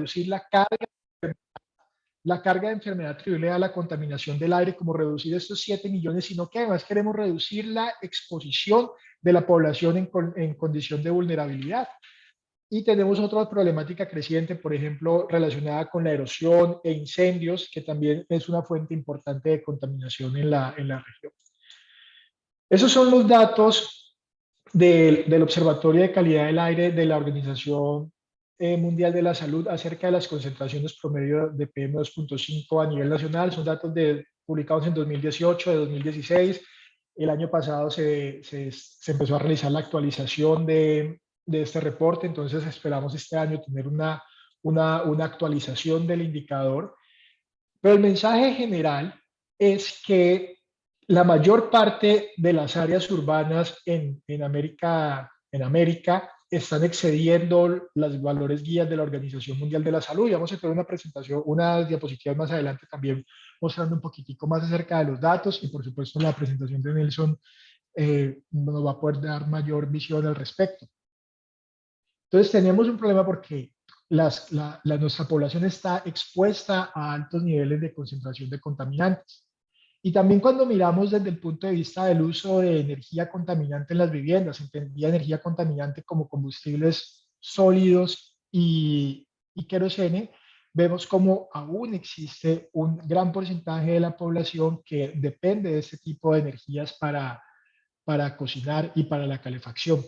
reducir la carga de enfermedad atribuible a la contaminación del aire, como reducir estos 7 millones, sino que además queremos reducir la exposición de la población en condición de vulnerabilidad. Y tenemos otra problemática creciente, por ejemplo, relacionada con la erosión e incendios, que también es una fuente importante de contaminación en la región. Esos son los datos del Observatorio de Calidad del Aire de la Organización Mundial de la Salud acerca de las concentraciones promedio de PM2.5 a nivel nacional. Son datos publicados en 2018, de 2016. El año pasado se empezó a realizar la actualización de este reporte, entonces esperamos este año tener una actualización del indicador. Pero el mensaje general es que la mayor parte de las áreas urbanas en América están excediendo los valores guías de la Organización Mundial de la Salud. Y vamos a tener una presentación, unas diapositivas más adelante también mostrando un poquitico más acerca de los datos, y por supuesto la presentación de Nelson nos va a poder dar mayor visión al respecto. Entonces tenemos un problema porque nuestra población está expuesta a altos niveles de concentración de contaminantes. Y también cuando miramos desde el punto de vista del uso de energía contaminante en las viviendas, entendía energía contaminante como combustibles sólidos y querosene, vemos como aún existe un gran porcentaje de la población que depende de este tipo de energías para cocinar y para la calefacción.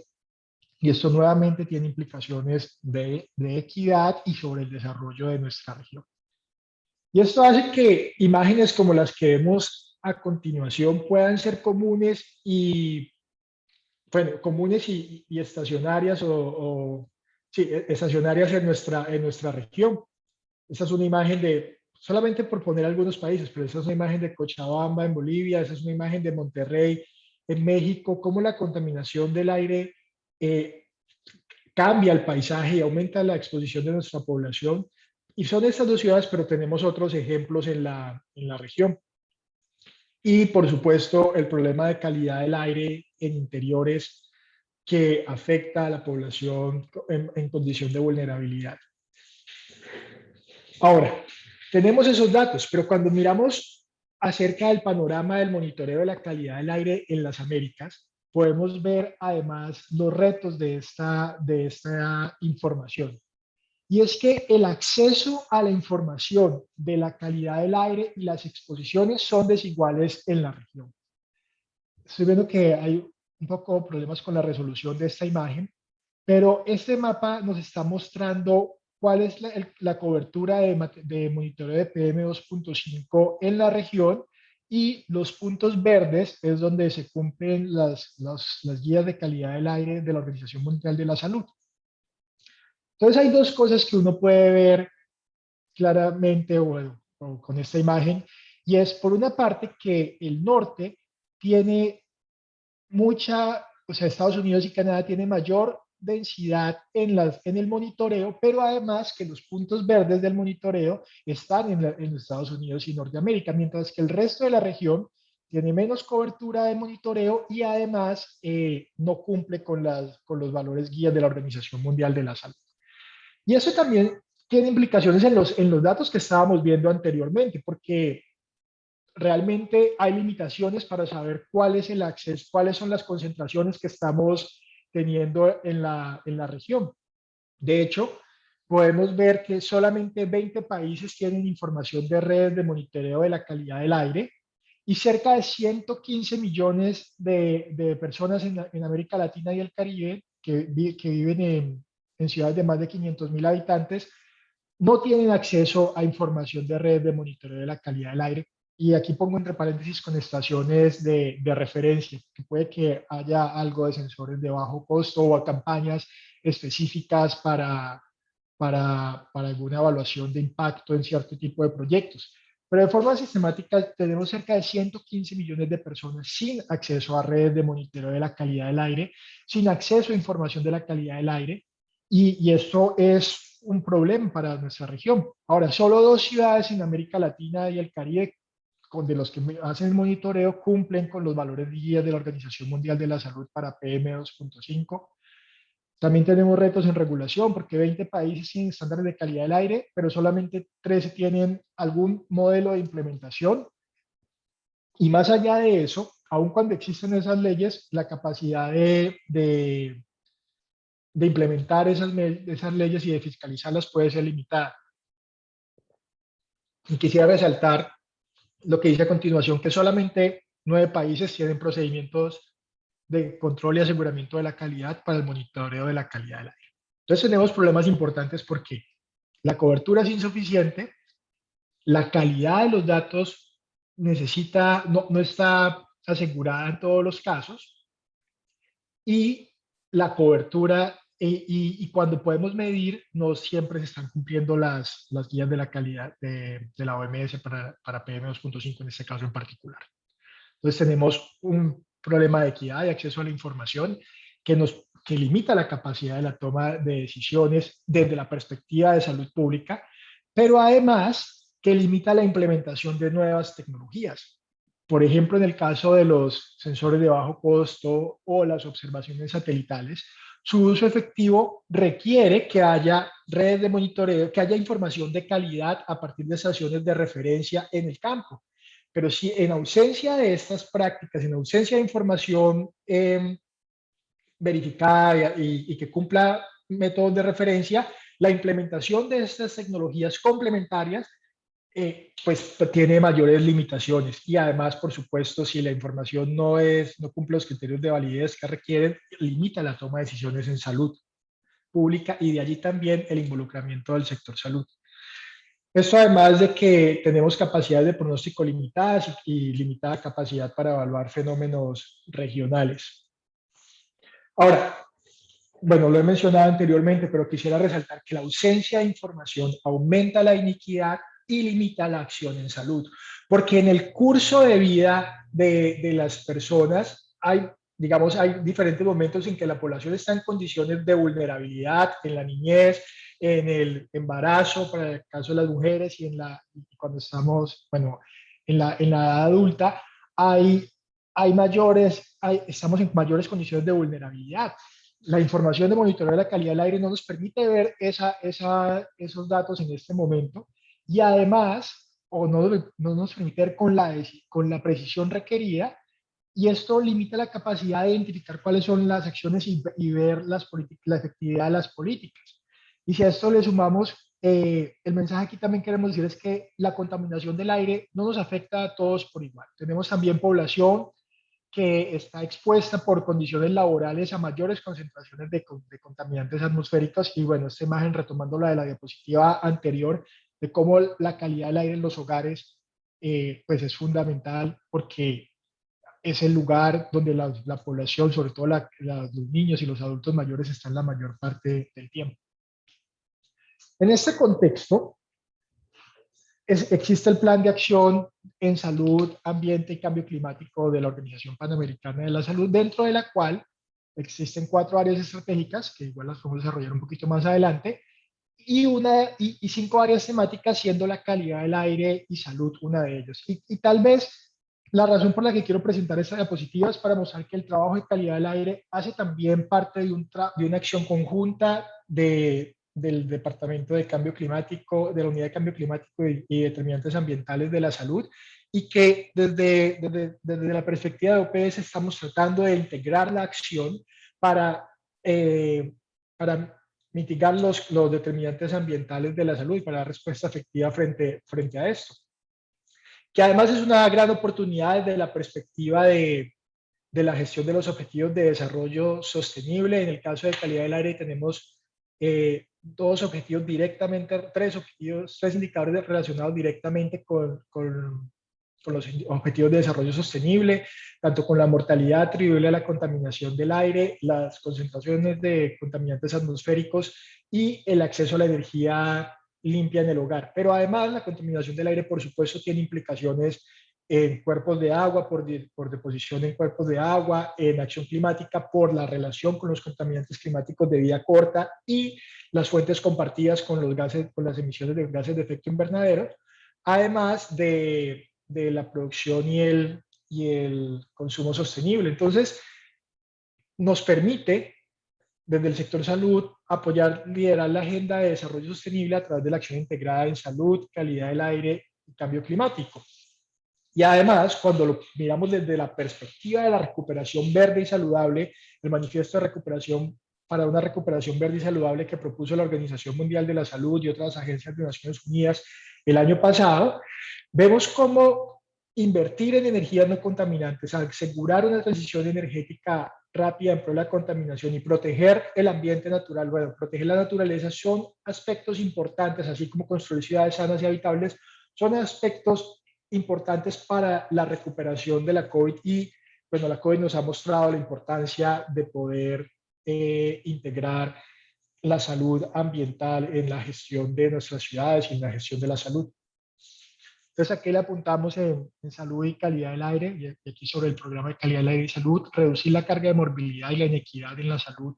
Y esto nuevamente tiene implicaciones de equidad y sobre el desarrollo de nuestra región. Y esto hace que imágenes como las que vemos a continuación puedan ser comunes y, bueno, comunes y estacionarias sí, estacionarias en nuestra región. Esta es una imagen solamente por poner algunos países, pero esta es una imagen de Cochabamba en Bolivia, esta es una imagen de Monterrey en México, cómo la contaminación del aire eh, cambia el paisaje y aumenta la exposición de nuestra población. Y son estas dos ciudades, pero tenemos otros ejemplos en la región. Y por supuesto, el problema de calidad del aire en interiores que afecta a la población en condición de vulnerabilidad. Ahora, tenemos esos datos, pero cuando miramos acerca del panorama del monitoreo de la calidad del aire en las Américas, podemos ver además los retos de esta información. Y es que el acceso a la información de la calidad del aire y las exposiciones son desiguales en la región. Estoy viendo que hay un poco problemas con la resolución de esta imagen, pero este mapa nos está mostrando cuál es la cobertura de monitoreo de PM2.5 en la región, y los puntos verdes es donde se cumplen las guías de calidad del aire de la Organización Mundial de la Salud. Entonces hay dos cosas que uno puede ver claramente o con esta imagen, y es por una parte que el norte tiene o sea, Estados Unidos y Canadá tienen mayor densidad en el monitoreo, pero además que los puntos verdes del monitoreo están en Estados Unidos y Norteamérica, mientras que el resto de la región tiene menos cobertura de monitoreo y además no cumple con los valores guías de la Organización Mundial de la Salud. Y eso también tiene implicaciones en los datos que estábamos viendo anteriormente, porque realmente hay limitaciones para saber cuál es el acceso, cuáles son las concentraciones que estamos teniendo en la región. De hecho, podemos ver que solamente 20 países tienen información de redes de monitoreo de la calidad del aire, y cerca de 115 millones de personas en América Latina y el Caribe que viven en ciudades de más de 500.000 habitantes no tienen acceso a información de redes de monitoreo de la calidad del aire. Y aquí pongo entre paréntesis con estaciones de referencia, que puede que haya algo de sensores de bajo costo o campañas específicas para alguna evaluación de impacto en cierto tipo de proyectos. Pero de forma sistemática tenemos cerca de 115 millones de personas sin acceso a redes de monitoreo de la calidad del aire, sin acceso a información de la calidad del aire, y esto es un problema para nuestra región. Ahora, solo 2 ciudades en América Latina y el Caribe de los que hacen el monitoreo cumplen con los valores guías de la Organización Mundial de la Salud para PM2.5. También tenemos retos en regulación, porque 20 países tienen estándares de calidad del aire, pero solamente 13 tienen algún modelo de implementación. Y más allá de eso, aun cuando existen esas leyes, la capacidad de implementar esas leyes y de fiscalizarlas puede ser limitada. Y quisiera resaltar lo que dice a continuación, que solamente 9 países tienen procedimientos de control y aseguramiento de la calidad para el monitoreo de la calidad del aire. Entonces tenemos problemas importantes porque la cobertura es insuficiente, la calidad de los datos no está asegurada en todos los casos y la cobertura y cuando podemos medir no siempre se están cumpliendo las guías de la calidad de la OMS para PM2.5 en este caso en particular. Entonces tenemos un problema de equidad y acceso a la información que limita la capacidad de la toma de decisiones desde la perspectiva de salud pública, pero además que limita la implementación de nuevas tecnologías. Por ejemplo, en el caso de los sensores de bajo costo o las observaciones satelitales, su uso efectivo requiere que haya redes de monitoreo, que haya información de calidad a partir de estaciones de referencia en el campo. Pero si en ausencia de estas prácticas, en ausencia de información verificada y que cumpla métodos de referencia, la implementación de estas tecnologías complementarias pues tiene mayores limitaciones y además, por supuesto, si la información no cumple los criterios de validez que requieren, limita la toma de decisiones en salud pública y de allí también el involucramiento del sector salud. Esto además de que tenemos capacidades de pronóstico limitadas y limitada capacidad para evaluar fenómenos regionales. Ahora, bueno, lo he mencionado anteriormente, pero quisiera resaltar que la ausencia de información aumenta la iniquidad y limita la acción en salud, porque en el curso de vida de las personas digamos, hay diferentes momentos en que la población está en condiciones de vulnerabilidad, en la niñez, en el embarazo, para el caso de las mujeres, y cuando estamos, bueno, en la edad adulta, estamos en mayores condiciones de vulnerabilidad. La información de monitoreo de la calidad del aire no nos permite ver esos datos en este momento y además, o no nos permite ver con la precisión requerida, y esto limita la capacidad de identificar cuáles son las acciones y ver la efectividad de las políticas. Y si a esto le sumamos, el mensaje aquí también queremos decir es que la contaminación del aire no nos afecta a todos por igual. Tenemos también población que está expuesta por condiciones laborales a mayores concentraciones de contaminantes atmosféricos. Y bueno, esta imagen, retomando la de la diapositiva anterior, de cómo la calidad del aire en los hogares pues es fundamental porque es el lugar donde la población, sobre todo los niños y los adultos mayores, están la mayor parte del tiempo. En este contexto, existe el Plan de Acción en Salud, Ambiente y Cambio Climático de la Organización Panamericana de la Salud, dentro de la cual existen 4 áreas estratégicas, que igual las podemos desarrollar un poquito más adelante, y 5 áreas temáticas, siendo la calidad del aire y salud una de ellas. Y tal vez la razón por la que quiero presentar esta diapositiva es para mostrar que el trabajo de calidad del aire hace también parte de una acción conjunta del Departamento de Cambio Climático, de la Unidad de Cambio Climático y Determinantes Ambientales de la Salud, y que desde la perspectiva de OPS estamos tratando de integrar la acción para, para mitigar los determinantes ambientales de la salud y para dar respuesta efectiva frente a esto. Que además es una gran oportunidad desde la perspectiva de la gestión de los objetivos de desarrollo sostenible. En el caso de calidad del aire tenemos tres indicadores relacionados directamente con los objetivos de desarrollo sostenible, tanto con la mortalidad atribuible a la contaminación del aire, las concentraciones de contaminantes atmosféricos y el acceso a la energía limpia en el hogar. Pero además la contaminación del aire, por supuesto, tiene implicaciones en cuerpos de agua, por deposición en cuerpos de agua, en acción climática, por la relación con los contaminantes climáticos de vida corta y las fuentes compartidas con las emisiones de gases de efecto invernadero, además de la producción y el consumo sostenible. Entonces, nos permite desde el sector salud, apoyar, liderar la agenda de desarrollo sostenible a través de la acción integrada en salud, calidad del aire y cambio climático. Y además, cuando lo miramos desde la perspectiva de la recuperación verde y saludable, el manifiesto de recuperación para una recuperación verde y saludable que propuso la Organización Mundial de la Salud y otras agencias de Naciones Unidas el año pasado, vemos cómo invertir en energías no contaminantes, asegurar una transición energética rápida en pro de la contaminación y proteger el ambiente natural, bueno, proteger la naturaleza son aspectos importantes, así como construir ciudades sanas y habitables, son aspectos importantes para la recuperación de la COVID y bueno, la COVID nos ha mostrado la importancia de poder integrar la salud ambiental en la gestión de nuestras ciudades y en la gestión de la salud. Entonces aquí le apuntamos en salud y calidad del aire, y aquí sobre el programa de calidad del aire y salud, reducir la carga de morbilidad y la inequidad en la salud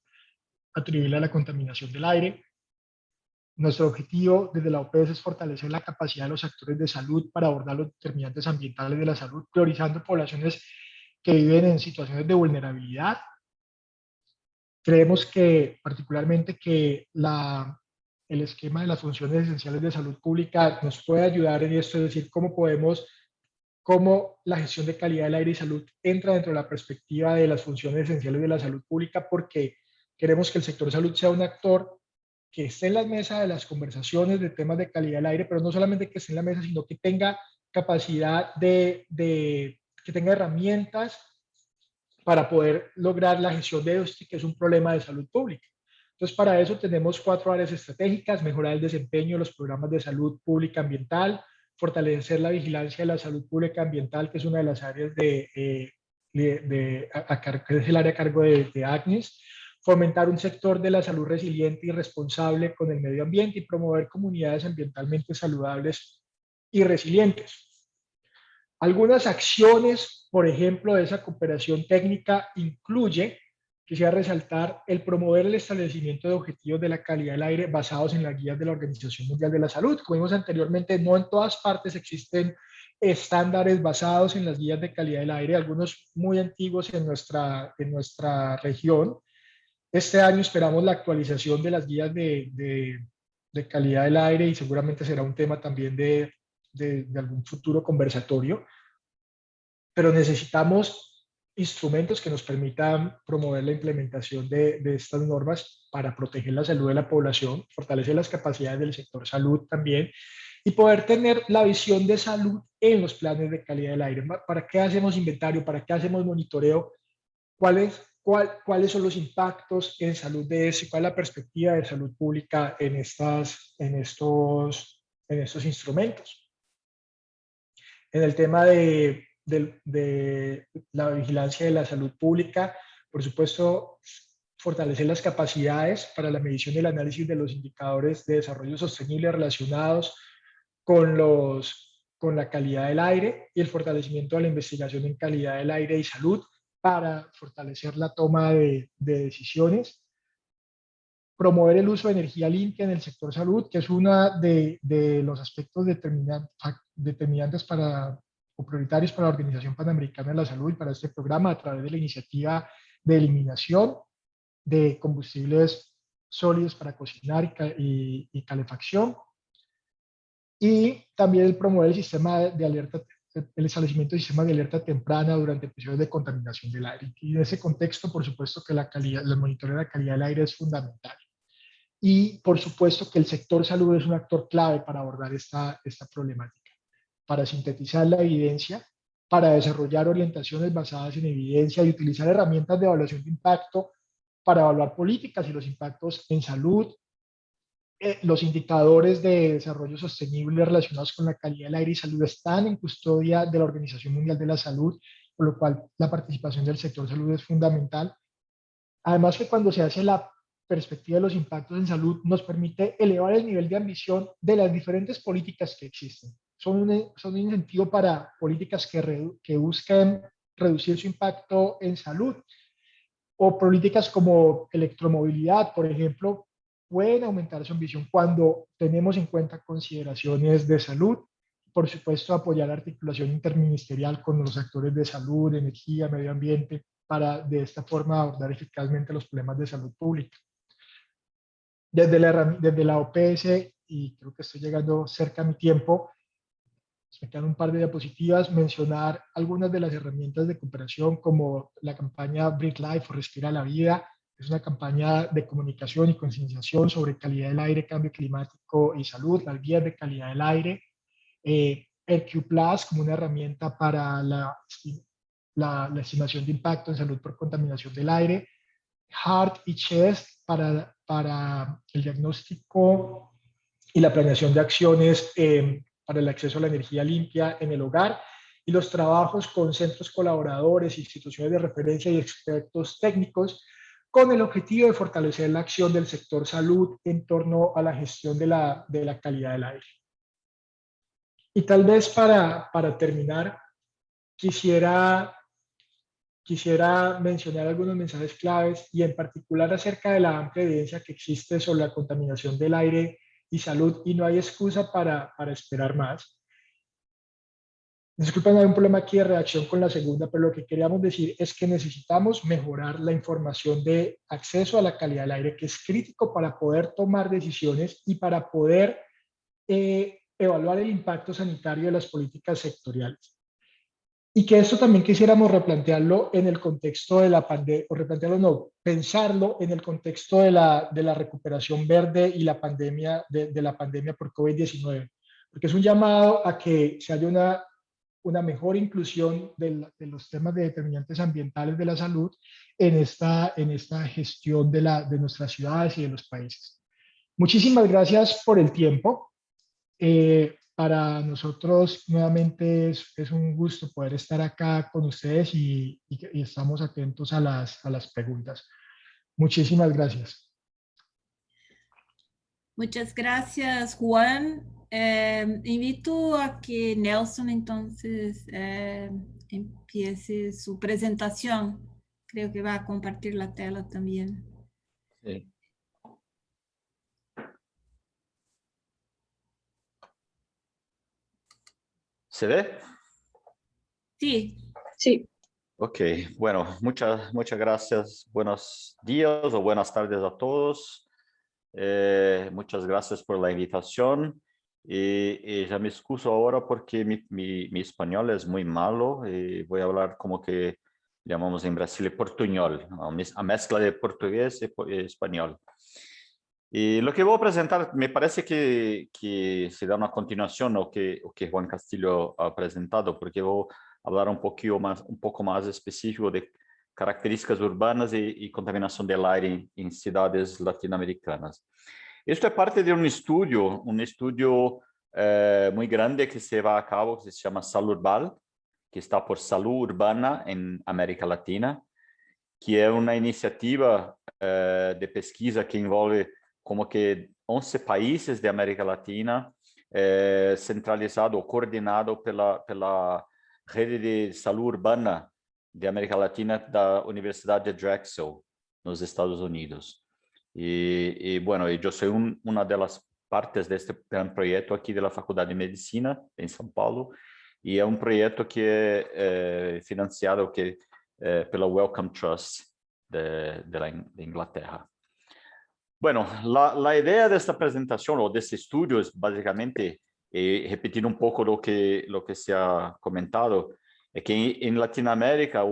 atribuible a la contaminación del aire. Nuestro objetivo desde la OPS es fortalecer la capacidad de los actores de salud para abordar los determinantes ambientales de la salud, priorizando poblaciones que viven en situaciones de vulnerabilidad. Creemos que particularmente que el esquema de las funciones esenciales de salud pública nos puede ayudar en esto, es decir, cómo la gestión de calidad del aire y salud entra dentro de la perspectiva de las funciones esenciales de la salud pública, porque queremos que el sector salud sea un actor que esté en la mesa de las conversaciones de temas de calidad del aire, pero no solamente que esté en la mesa, sino que tenga capacidad que tenga herramientas para poder lograr la gestión de esto, que es un problema de salud pública. Entonces, para eso tenemos 4 áreas estratégicas: mejorar el desempeño de los programas de salud pública ambiental, fortalecer la vigilancia de la salud pública ambiental, que es una de las áreas que es el área a cargo de ACNIS, fomentar un sector de la salud resiliente y responsable con el medio ambiente y promover comunidades ambientalmente saludables y resilientes. Algunas acciones, por ejemplo, de esa cooperación técnica incluye, quisiera resaltar, el promover el establecimiento de objetivos de la calidad del aire basados en las guías de la Organización Mundial de la Salud. Como vimos anteriormente, no en todas partes existen estándares basados en las guías de calidad del aire, algunos muy antiguos en nuestra región. Este año esperamos la actualización de las guías de calidad del aire y seguramente será un tema también de algún futuro conversatorio, pero necesitamos instrumentos que nos permitan promover la implementación de estas normas para proteger la salud de la población, fortalecer las capacidades del sector salud también y poder tener la visión de salud en los planes de calidad del aire. ¿Para qué hacemos inventario? ¿Para qué hacemos monitoreo? ¿Cuáles son los impactos en salud de eso? ¿Cuál es la perspectiva de salud pública en estos instrumentos? En el tema de la vigilancia de la salud pública, por supuesto, fortalecer las capacidades para la medición y el análisis de los indicadores de desarrollo sostenible relacionados con la calidad del aire y el fortalecimiento de la investigación en calidad del aire y salud para fortalecer la toma de decisiones. Promover el uso de energía limpia en el sector salud, que es uno de los aspectos determinantes o prioritarios para la Organización Panamericana de la Salud y para este programa a través de la iniciativa de eliminación de combustibles sólidos para cocinar y calefacción. Y también el promover el sistema de alerta, el establecimiento de sistemas de alerta temprana durante episodios de contaminación del aire. Y en ese contexto, por supuesto que el monitoreo de la calidad del aire es fundamental. Y por supuesto que el sector salud es un actor clave para abordar esta problemática, para sintetizar la evidencia, para desarrollar orientaciones basadas en evidencia y utilizar herramientas de evaluación de impacto para evaluar políticas y los impactos en salud. Los indicadores de desarrollo sostenible relacionados con la calidad del aire y salud están en custodia de la Organización Mundial de la Salud, por lo cual la participación del sector salud es fundamental. Además que cuando se hace la perspectiva de los impactos en salud, nos permite elevar el nivel de ambición de las diferentes políticas que existen. Son un incentivo para políticas que buscan reducir su impacto en salud, o políticas como electromovilidad, por ejemplo, pueden aumentar su ambición cuando tenemos en cuenta consideraciones de salud. Por supuesto, apoyar la articulación interministerial con los actores de salud, energía, medio ambiente, para de esta forma abordar eficazmente los problemas de salud pública. Desde la OPS, y creo que estoy llegando cerca a mi tiempo, me quedan un par de diapositivas, mencionar algunas de las herramientas de cooperación como la campaña Breathe Life o Respira la Vida. Es una campaña de comunicación y concienciación sobre calidad del aire, cambio climático y salud, las guías de calidad del aire. RQ Plus como una herramienta para la estimación de impacto en salud por contaminación del aire. Heart y Chest para el diagnóstico y la planeación de acciones para el acceso a la energía limpia en el hogar, y los trabajos con centros colaboradores, instituciones de referencia y expertos técnicos con el objetivo de fortalecer la acción del sector salud en torno a la gestión de la calidad del aire. Y tal vez para terminar, quisiera mencionar algunos mensajes claves y en particular acerca de la amplia evidencia que existe sobre la contaminación del aire y salud, y no hay excusa para esperar más. Disculpen, hay un problema aquí de redacción con la segunda, pero lo que queríamos decir es que necesitamos mejorar la información de acceso a la calidad del aire, que es crítico para poder tomar decisiones y para poder evaluar el impacto sanitario de las políticas sectoriales. Y que esto también quisiéramos replantearlo en el contexto de la pandemia, o replantearlo no, pensarlo en el contexto de la recuperación verde y la pandemia, de la pandemia por COVID-19, porque es un llamado a que se haya una mejor inclusión de los temas de determinantes ambientales de la salud en esta gestión de nuestras ciudades y de los países. Muchísimas gracias por el tiempo. Para nosotros nuevamente es un gusto poder estar acá con ustedes y estamos atentos a las preguntas. Muchísimas gracias. Muchas gracias, Juan. Invito a que Nelson entonces empiece su presentación. Creo que va a compartir la tela también. Sí. ¿Se ve? Sí. Sí. Ok, bueno, muchas gracias. Buenos días o buenas tardes a todos. Muchas gracias por la invitación. Y ya me excuso ahora porque mi español es muy malo y voy a hablar como que llamamos en Brasil portuñol, a mezcla de portugués y español. Y lo que voy a presentar me parece que se da una continuación a lo que Juan Castillo ha presentado, porque voy a hablar un poco más específico de características urbanas y contaminación del aire en ciudades latinoamericanas. Esto es parte de un estudio muy grande que se va a cabo, que se llama Salurbal, que está por Salud Urbana en América Latina, que es una iniciativa de pesquisa que envolve como que 11 países de América Latina, centralizado ou coordenado pela rede de saúde urbana de América Latina da Universidade de Drexel, nos Estados Unidos. Bueno, eu sou uma das partes deste grande projeto aqui da Faculdade de Medicina, em São Paulo, e é um projeto que é financiado pela Wellcome Trust de Inglaterra. Bueno, la idea de esta presentación o de este estudio es básicamente, repetir un poco lo que se ha comentado, es que en Latinoamérica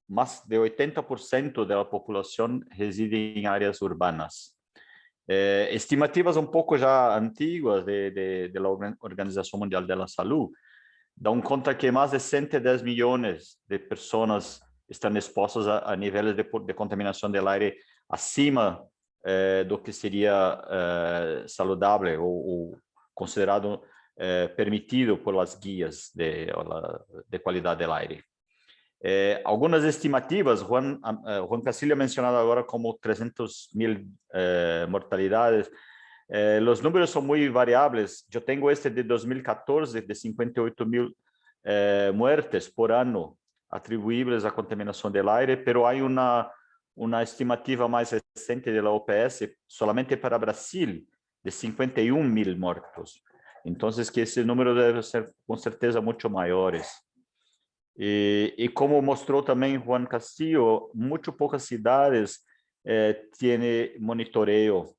más de 80% de la población reside en áreas urbanas. Estimativas un poco ya antiguas de la Organización Mundial de la Salud dan cuenta que más de 110 millones de personas están expostas a niveles de contaminación del aire acima do que seria saudável ou considerado permitido por las guías de qualidade do aire. Algumas estimativas, Juan Castillo ha mencionado agora como 300.000 mortalidades. Los números son muy variables. Yo tengo este de 2014 de 58.000 muertes por año atribuibles a contaminación del aire, pero hay una estimativa más reciente de la OPS solamente para Brasil de 51.000 muertos. Entonces, que ese número debe ser con certeza mucho mayores. Y como mostró también Juan Castillo, muy pocas ciudades tienen monitoreo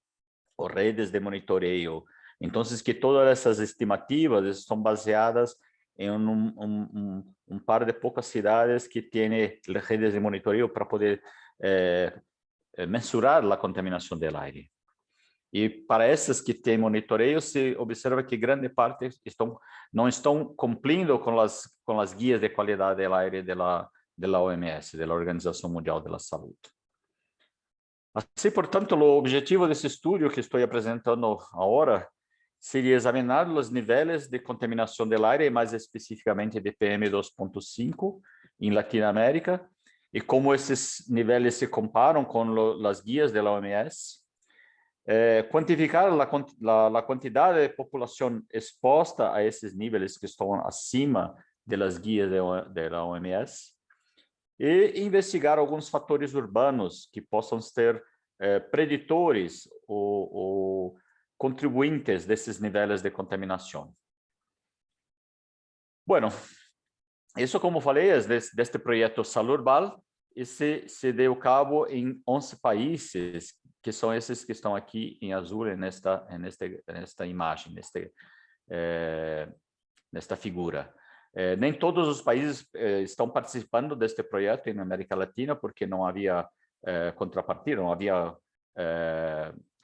o redes de monitoreo. Entonces, que todas esas estimativas están baseadas en un par de pocas ciudades que tienen redes de monitoreo para poder mensurar la contaminación del aire. E para essas que têm monitoreio, se observa que grande parte não estão cumprindo com as guias de qualidade do aire da OMS, da Organização Mundial da Saúde. Assim, portanto, o objetivo desse estudo que estou apresentando agora seria examinar os níveis de contaminação do aire, mais especificamente de PM2.5 em Latinoamérica, e como esses níveis se comparam com as guias da OMS. Quantificar a quantidade de população exposta a esses níveis que estão acima das guias da OMS e investigar alguns fatores urbanos que possam ser preditores ou contribuintes desses níveis de contaminação. Bueno, isso, como falei, é deste projeto Salurbal e se deu cabo em 11 países, que são esses que estão aqui em azul nesta imagem, nesta figura. Nem todos os países estão participando deste projeto na América Latina, porque não havia contrapartida, não havia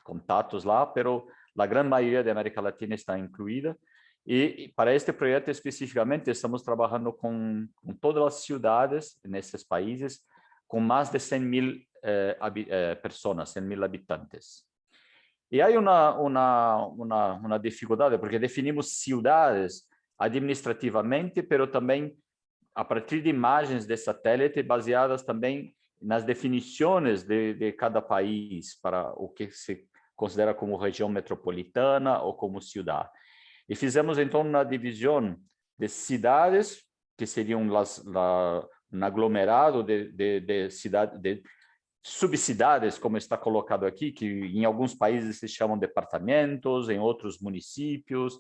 contatos lá, mas a grande maioria da América Latina está incluída. E para este projeto especificamente, estamos trabalhando com todas as cidades nesses países, com mais de 100.000 pessoas, 100.000 habitantes. E há uma dificuldade, porque definimos cidades administrativamente, mas também a partir de imagens de satélite baseadas também nas definições de cada país, para o que se considera como região metropolitana ou como cidade. E fizemos, então, uma divisão de cidades, que seriam um aglomerado de subcidades, como está colocado aqui, que em alguns países se chamam departamentos, em outros municípios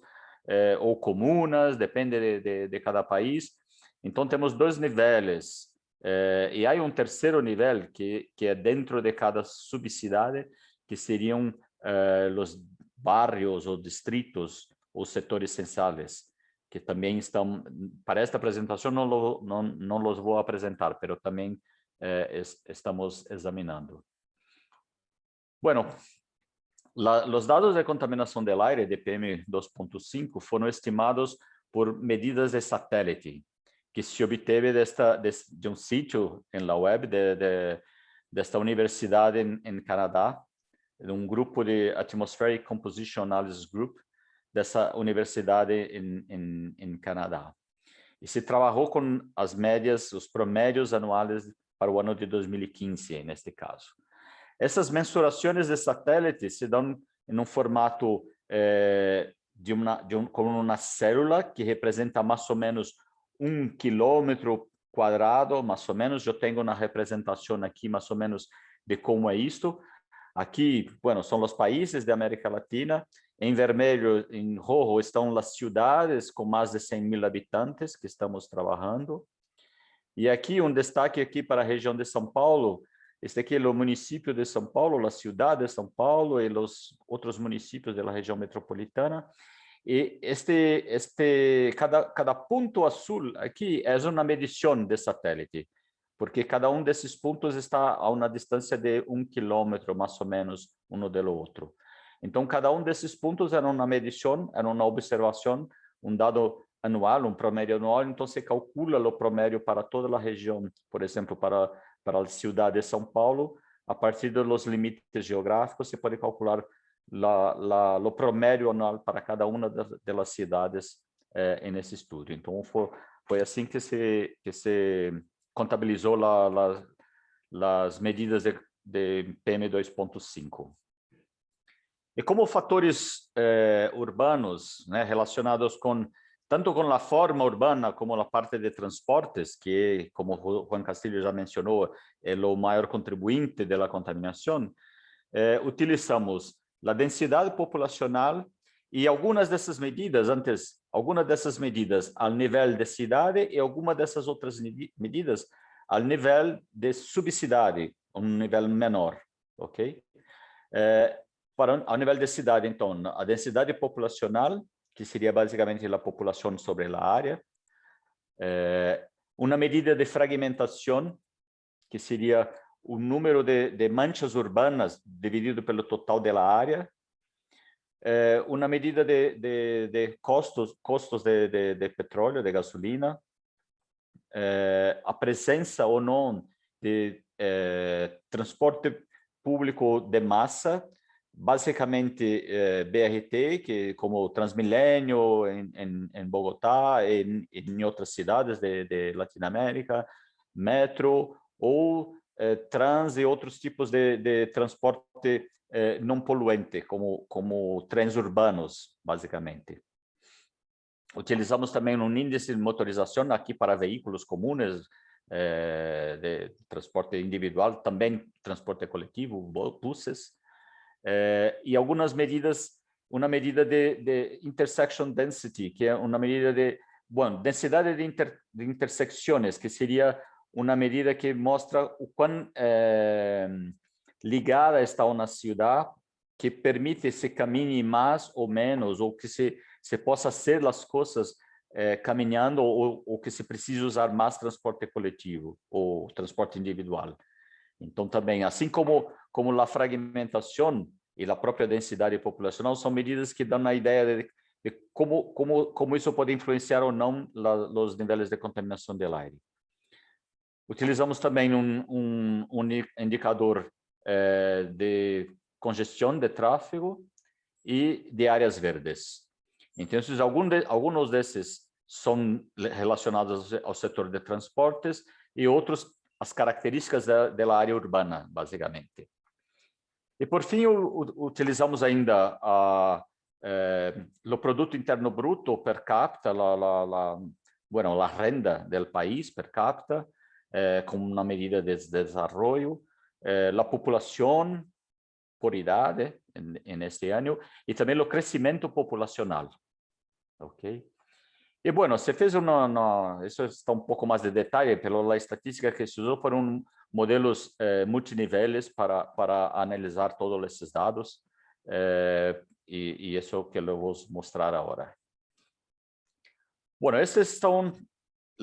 ou comunas, depende de cada país. Então, temos dois níveis. E há um terceiro nível, que é dentro de cada subcidade, que seriam os bairros ou distritos ou setores essenciais, que também estão, para esta apresentação não os vou apresentar, mas também estamos examinando. Bueno, os dados de contaminação do aire de PM2.5 foram estimados por medidas de satélite, que se obteve de um sítio na web desta universidade em Canadá, de um grupo de Atmospheric Composition Analysis Group, dessa universidade em Canadá. E se trabalhou com as médias, os promédios anuais para o ano de 2015, neste caso. Essas mensurações de satélite se dão em um formato com uma célula que representa mais ou menos 1 quilômetro quadrado, mais ou menos. Eu tenho uma representação aqui, mais ou menos, de como é isto. Aqui, bueno, são os países da América Latina. Em vermelho, em rojo, estão as cidades com mais de 100.000 habitantes que estamos trabalhando. E aqui, um destaque aqui para a região de São Paulo. Este aqui é o município de São Paulo, a cidade de São Paulo e os outros municípios da região metropolitana. E cada ponto azul aqui é uma medição de satélite, porque cada um desses pontos está a uma distância de 1 quilômetro, mais ou menos, um do outro. Então, cada um desses pontos era uma medição, era uma observação, um dado anual, um promédio anual. Então, se calcula o promédio para toda a região, por exemplo, para a cidade de São Paulo, a partir dos limites geográficos, se pode calcular o promédio anual para cada uma das cidades nesse estudo. Então, foi assim que se contabilizou as medidas de PM2.5. E como fatores urbanos, né, relacionados tanto com a forma urbana como a parte de transportes, que, como Juan Castillo já mencionou, é o maior contribuinte da contaminação, utilizamos a densidade populacional E algumas dessas medidas, algumas dessas medidas ao nível de cidade e algumas dessas outras medidas ao nível de subcidade, um nível menor, ok? Ao nível de cidade, então, a densidade populacional, que seria basicamente a população sobre a área, uma medida de fragmentação, que seria o número de manchas urbanas dividido pelo total da área, uma medida de costos de petróleo, de gasolina, a presença ou não de transporte público de massa, basicamente BRT, que como Transmilênio em Bogotá, em outras cidades de Latinoamérica, metro ou trans e outros tipos de transporte não poluente, como trens urbanos, basicamente. Utilizamos também um índice de motorização aqui para veículos comuns, de transporte individual, também transporte coletivo, buses, e algumas medidas, uma medida de intersection density, que é uma medida de, densidade de intersecções, que seria uma medida que mostra o quão ligada está uma cidade, que permite se caminhe mais ou menos, ou que se possa hacer as coisas caminhando, ou que se precisa usar mais transporte coletivo ou transporte individual. Então, também, assim como a fragmentação e a própria densidade populacional, são medidas que dão a ideia de como isso pode influenciar ou não os níveis de contaminação do ar. Utilizamos também um indicador de congestão de tráfego e de áreas verdes. Então, alguns desses são relacionados ao setor de transportes e outros as características da área urbana, basicamente. E, por fim, utilizamos ainda o produto interno bruto per capita, a renda do país per capita, como uma medida de desenvolvimento, a população por idade neste ano, e também o crescimento populacional. Ok? E, se fez isso está um pouco mais de detalhe, pela estatística que se usou foram modelos multiniveles para analisar todos esses dados, e isso é o que eu vou mostrar agora. Essas são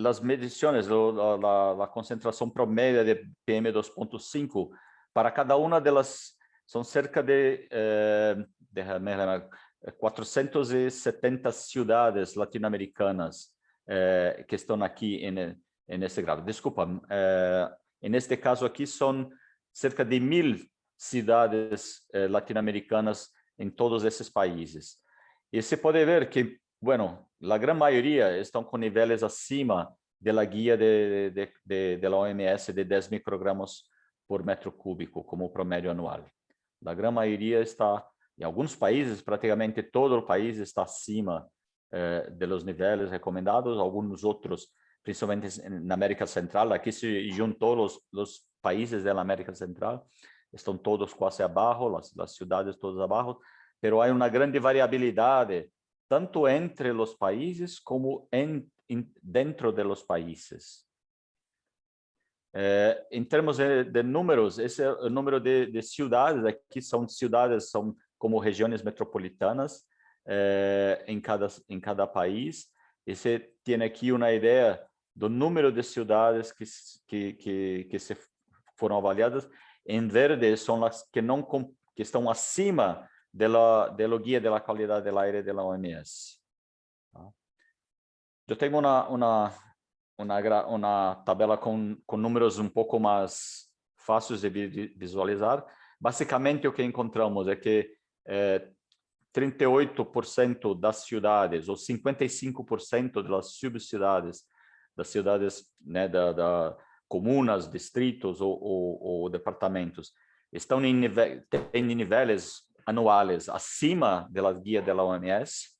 as medições, a concentração promédio de PM2.5 para cada uma delas, são cerca de 470 cidades latino-americanas que estão aqui nesse grado. Desculpa, neste caso aqui são cerca de 1.000 cidades latino-americanas em todos esses países. E se pode ver que, a grande maioria estão com níveis acima da guia da OMS de 10 microgramas por metro cúbico, como promédio anual. A grande maioria está, em alguns países, praticamente todo o país está acima dos níveis recomendados, alguns outros, principalmente na América Central, aqui se juntou os países da América Central, estão todos quase abaixo, as cidades todas abaixo, mas há uma grande variabilidade, tanto entre os países como dentro de los países. Em termos de números, esse é o número de cidades, aqui são cidades, são como regiões metropolitanas em cada país, e você tem aqui uma ideia do número de cidades que se foram avaliadas. Em verde são as que estão acima do guia da qualidade do ar da OMS. Eu tenho uma tabela com números um pouco mais fáceis de visualizar. Basicamente, o que encontramos é que 38% das cidades, ou 55% das subcidades, das cidades, comunas, distritos ou departamentos, estão em níveis anuais acima da guia da OMS.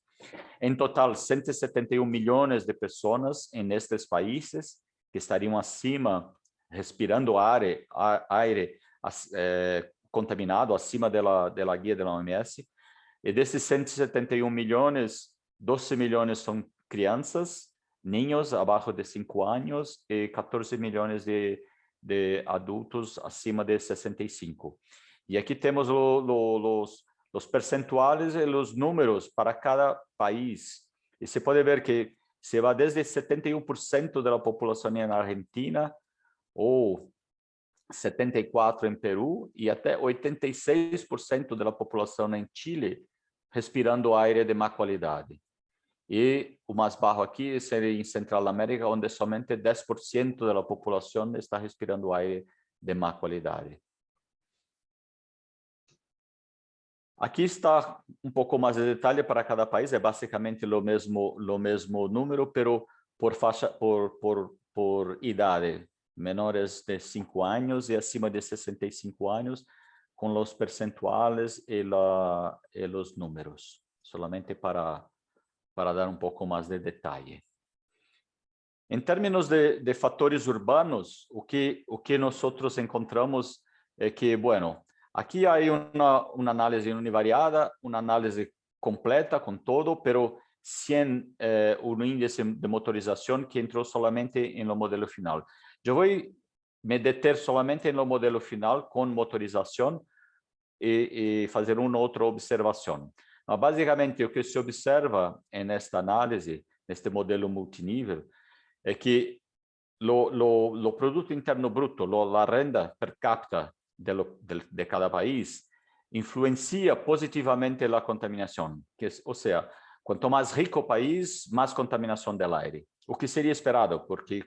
Em total, 171 milhões de pessoas nestes países que estariam acima, respirando aire contaminado, acima da guia da OMS. E desses 171 milhões, 12 milhões são crianças, niños abaixo de 5 anos e 14 milhões de adultos acima de 65. E aqui temos os percentuais e os números para cada país. E se pode ver que se vai desde 71% da população na Argentina, ou 74% em Peru, e até 86% da população em Chile, respirando aire de má qualidade. E o mais baixo aqui seria em Central América, onde somente 10% da população está respirando aire de má qualidade. Aqui está um pouco mais de detalhe para cada país, é basicamente o mesmo número, pero por faixa, por idade, menores de 5 anos e acima de 65 anos, com os percentuais e os números, solamente para dar um pouco mais de detalhe. Em termos de fatores urbanos, o que nós encontramos é que, bueno, aqui há uma análise univariada, uma análise completa com todo, pero sem um índice de motorização que entrou solamente no modelo final. Eu vou me deter solamente no modelo final com motorização e fazer uma outra observação. Mas, basicamente, o que se observa nesta análise, neste modelo multinível, é que o produto interno bruto, a renda per capita de cada país, influencia positivamente a contaminação. Ou seja, quanto mais rico o país, mais contaminação do aire. O que seria esperado, porque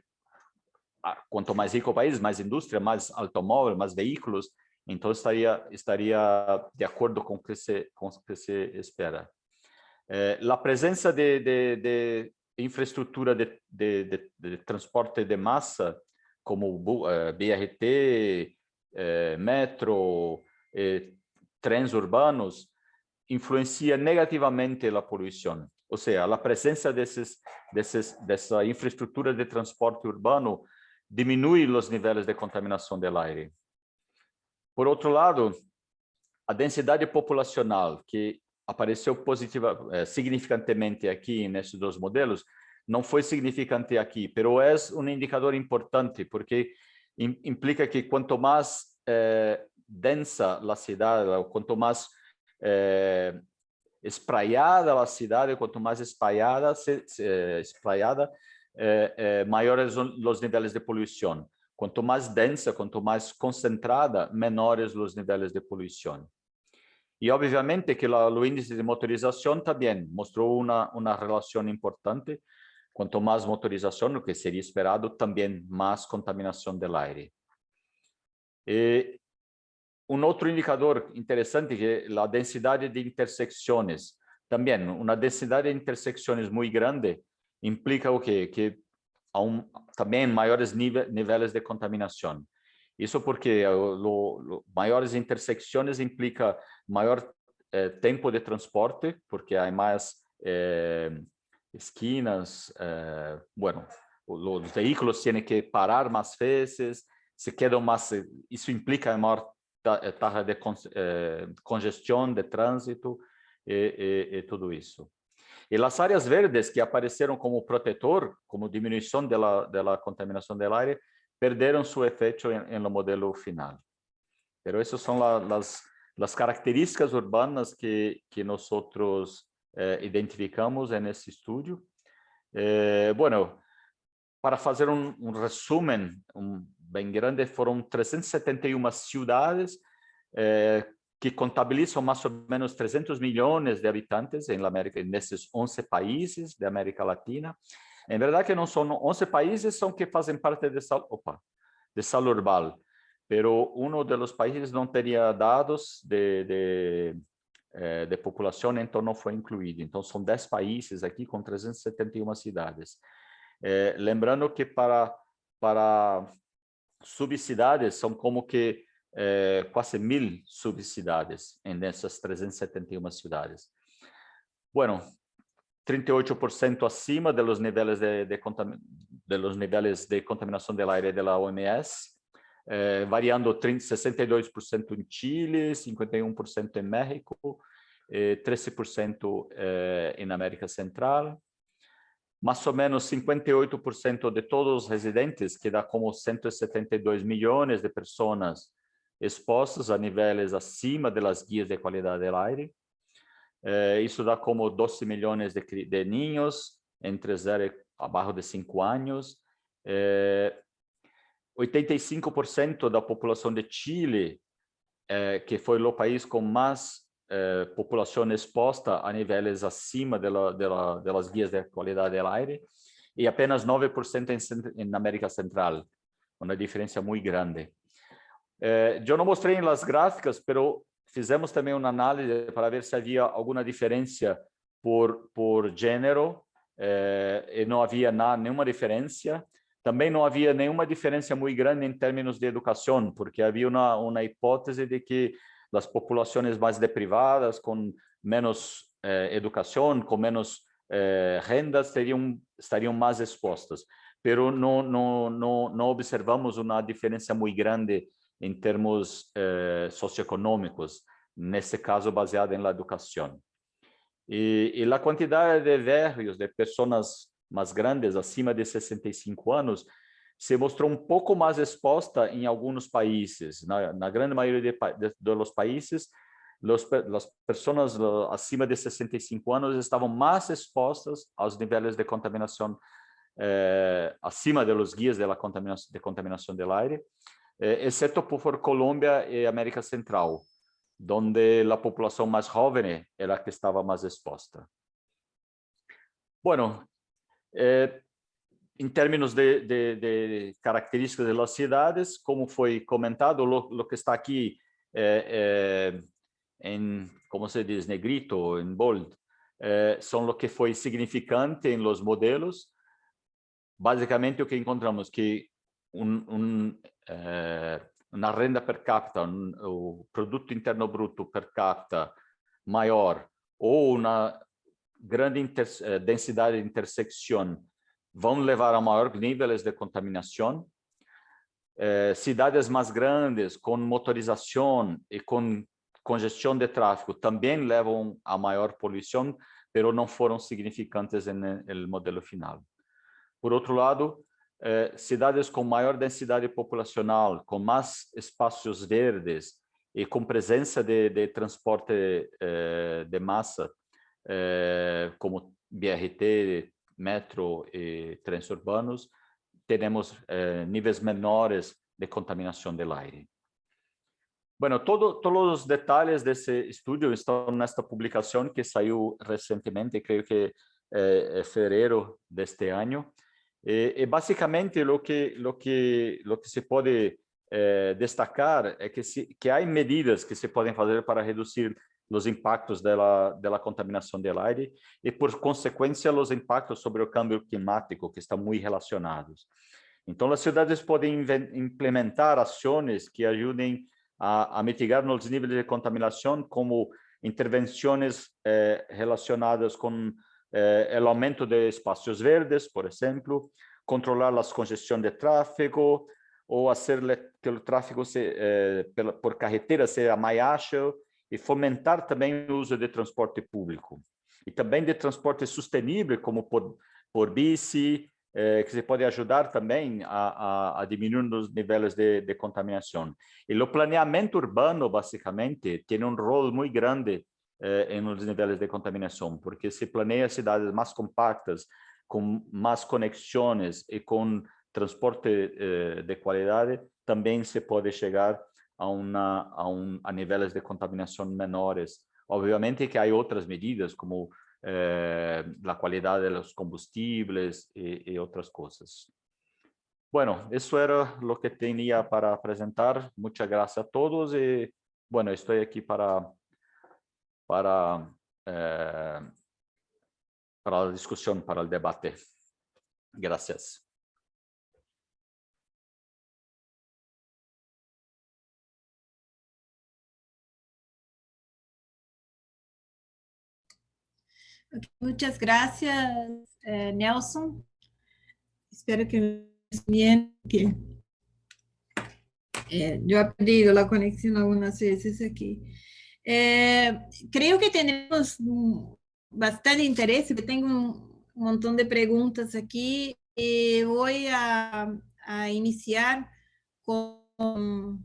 quanto mais rico o país, mais indústria, mais automóvel, mais veículos, então estaria de acordo com o que se espera. A presença de infraestrutura de transporte de massa, como BRT, metro, trens urbanos, influencia negativamente a poluição. Ou seja, a presença dessa infraestrutura de transporte urbano diminui os níveis de contaminação do aire. Por outro lado, a densidade populacional, que apareceu significantemente aqui nesses dois modelos, não foi significante aqui, mas é um indicador importante, porque implica que quanto mais densa a cidade, quanto mais espraiada a cidade, quanto mais espraiada, maiores os níveis de poluição. Quanto mais densa, quanto mais concentrada, menores os níveis de poluição. E, obviamente, que o índice de motorização também mostrou uma relação importante. Quanto mais motorização, o que seria esperado, também mais contaminação do aire. E outro indicador interessante é a densidade de intersecções. Também, uma densidade de intersecções muito grande implica o quê? Que há também maiores níveis de contaminação. Isso porque maiores intersecções implica maior tempo de transporte, porque há mais esquinas, bueno, os veículos têm que parar mais vezes, se quedam mais, isso implica maior taxa de congestão de trânsito e tudo isso. E as áreas verdes que apareceram como protetor, como diminuição da contaminação do aire, perderam seu efeito no modelo final. Mas essas são as características urbanas que nós identificamos nesse estudo. Bueno, para fazer um resumo bem grande, foram 371 cidades que contabilizam mais ou menos 300 milhões de habitantes na América, nesses 11 países da América Latina. Em verdade que não são 11 países que fazem parte de Salurbal, pero um dos países não teria dados de população, então não foi incluído. Então são 10 países aqui com 371 cidades. Lembrando que para subcidades são como que quase 1.000 subcidades nessas 371 cidades. Bueno, 38% acima dos níveis de contaminação do aire da OMS, variando 62% em Chile, 51% em México 13% em América Central. Mais ou menos 58% de todos os residentes, que dá como 172 milhões de pessoas expostas a níveis acima das guias de qualidade do aire. Isso dá como 12 milhões de niños entre 0 e abaixo de 5 anos. 85% da população de Chile, que foi o país com mais população exposta a níveis acima das guias de qualidade do aire, e apenas 9% em América Central, uma diferença muito grande. Eu não mostrei nas gráficas, mas fizemos também uma análise para ver se havia alguma diferença por gênero, e não havia nenhuma diferença. Também não havia nenhuma diferença muito grande em termos de educação, porque havia uma hipótese de que as populações mais deprivadas, com menos educação, com menos rendas, estariam mais expostas. Mas não observamos uma diferença muito grande em termos socioeconômicos, nesse caso baseado na educação. E a quantidade de velhos, de pessoas mais grandes, acima de 65 anos, se mostrou um pouco mais exposta em alguns países. Na grande maioria dos países, as pessoas acima de 65 anos estavam mais expostas aos níveis de contaminação acima dos guias de contaminação do aire, exceto por Colômbia e América Central, onde a população mais jovem era a que estava mais exposta. Bueno, em termos de características das cidades, como foi comentado, o que está aqui em, como se diz, negrito, em bold, são o que foi significante em los modelos. Basicamente, o que encontramos que na renda per capita, o produto interno bruto per capita maior, ou uma grande densidade de intersecção, vão levar a maior níveis de contaminação. Cidades mais grandes, com motorização e com congestão de tráfego, também levam a maior poluição, mas não foram significantes no modelo final. Por outro lado, cidades com maior densidade populacional, com mais espaços verdes e com presença de transporte de massa, como BRT, metro e trens urbanos, teremos níveis menores de contaminação do aire. Bueno, todos os detalhes desse estudo estão nesta publicação que saiu recentemente, creio que é fevereiro deste ano. E basicamente o que se pode destacar é que há medidas que se podem fazer para reduzir os impactos da contaminação do aire e, por consequência, os impactos sobre o câmbio climático, que estão muito relacionados. Então, as cidades podem implementar ações que ajudem a mitigar os níveis de contaminação, como intervenções relacionadas com o aumento de espaços verdes, por exemplo, controlar as congestões de tráfego, ou fazer que o tráfego por carretera seja mais ágil, e fomentar também o uso de transporte público. E também de transporte sustentável, como por bici, que se pode ajudar também a diminuir os níveis de contaminação. E o planeamento urbano, basicamente, tem um rol muito grande nos níveis de contaminação, porque se planeia cidades mais compactas, com mais conexões e com transporte de qualidade, também se pode chegar a níveis de contaminação menores. Obviamente que há outras medidas, como a qualidade dos combustíveis e outras coisas. Bueno, isso era o que tinha para apresentar. Muchas gracias a todos e, bueno, estou aqui para a discussão, para o debate. Gracias. Muchas gracias, Nelson. Espero que me bien, que yo he perdido la conexión algunas veces aquí. Creo que tenemos bastante interés. Yo tengo un montón de preguntas aquí. Voy a iniciar con,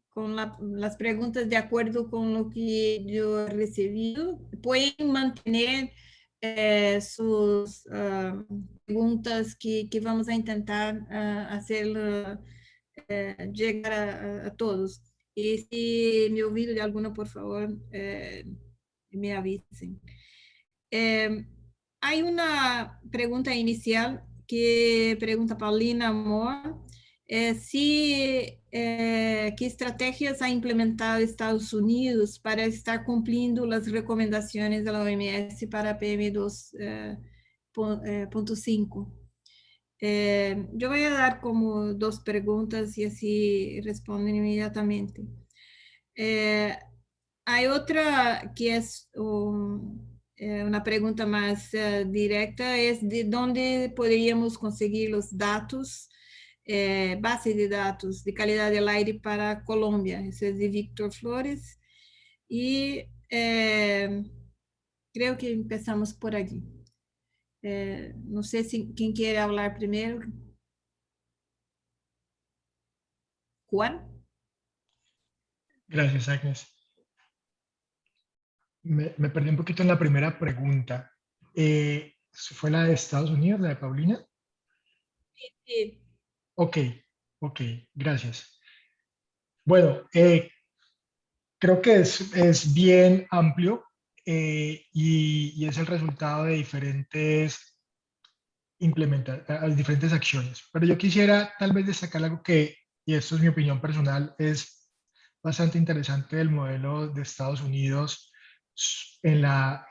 con las preguntas de acuerdo con lo que yo he recibido. Pueden mantener sus preguntas que vamos a intentar hacer llegar a todos. Y si me olvido de alguno, por favor, me avisen. Eh, Hay una pregunta inicial que pregunta Paulina Amor, ¿qué estrategias ha implementado Estados Unidos para estar cumpliendo las recomendaciones de la OMS para PM2.5? Yo voy a dar como dos preguntas y así responden inmediatamente. Eh, Hay otra que es una pregunta más directa, es de dónde podríamos conseguir los datos, base de datos de calidad del aire para Colombia. Eso es de Víctor Flores. Y creo que empezamos por allí. No sé si quién quiere hablar primero. Juan. Gracias, Agnes. Me perdí un poquito en la primera pregunta. ¿Fue la de Estados Unidos, la de Paulina? Sí. Ok, ok, gracias. Bueno, creo que es bien amplio y es el resultado de diferentes acciones. Pero yo quisiera tal vez destacar algo que, y esto es mi opinión personal, es bastante interesante del modelo de Estados Unidos en la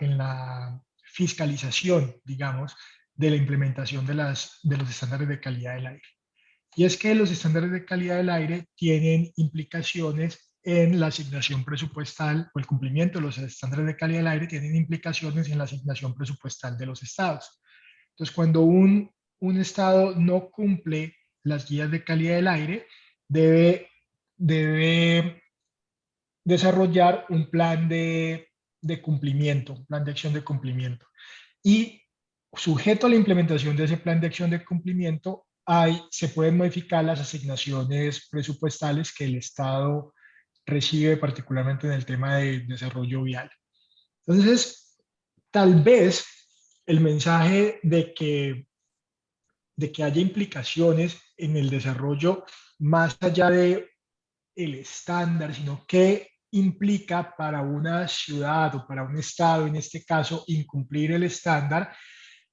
fiscalización, digamos, de la implementación de los estándares de calidad del aire. Y es que los estándares de calidad del aire tienen implicaciones en la asignación presupuestal o el cumplimiento de los estándares de calidad del aire tienen implicaciones en la asignación presupuestal de los estados. Entonces, cuando un estado no cumple las guías de calidad del aire, debe desarrollar un plan de cumplimiento, un plan de acción de cumplimiento. Y sujeto a la implementación de ese plan de acción de cumplimiento, se pueden modificar las asignaciones presupuestales que el Estado recibe, particularmente en el tema de desarrollo vial. Entonces, tal vez el mensaje de que haya implicaciones en el desarrollo más allá de el estándar, sino que implica para una ciudad o para un estado, en este caso, incumplir el estándar,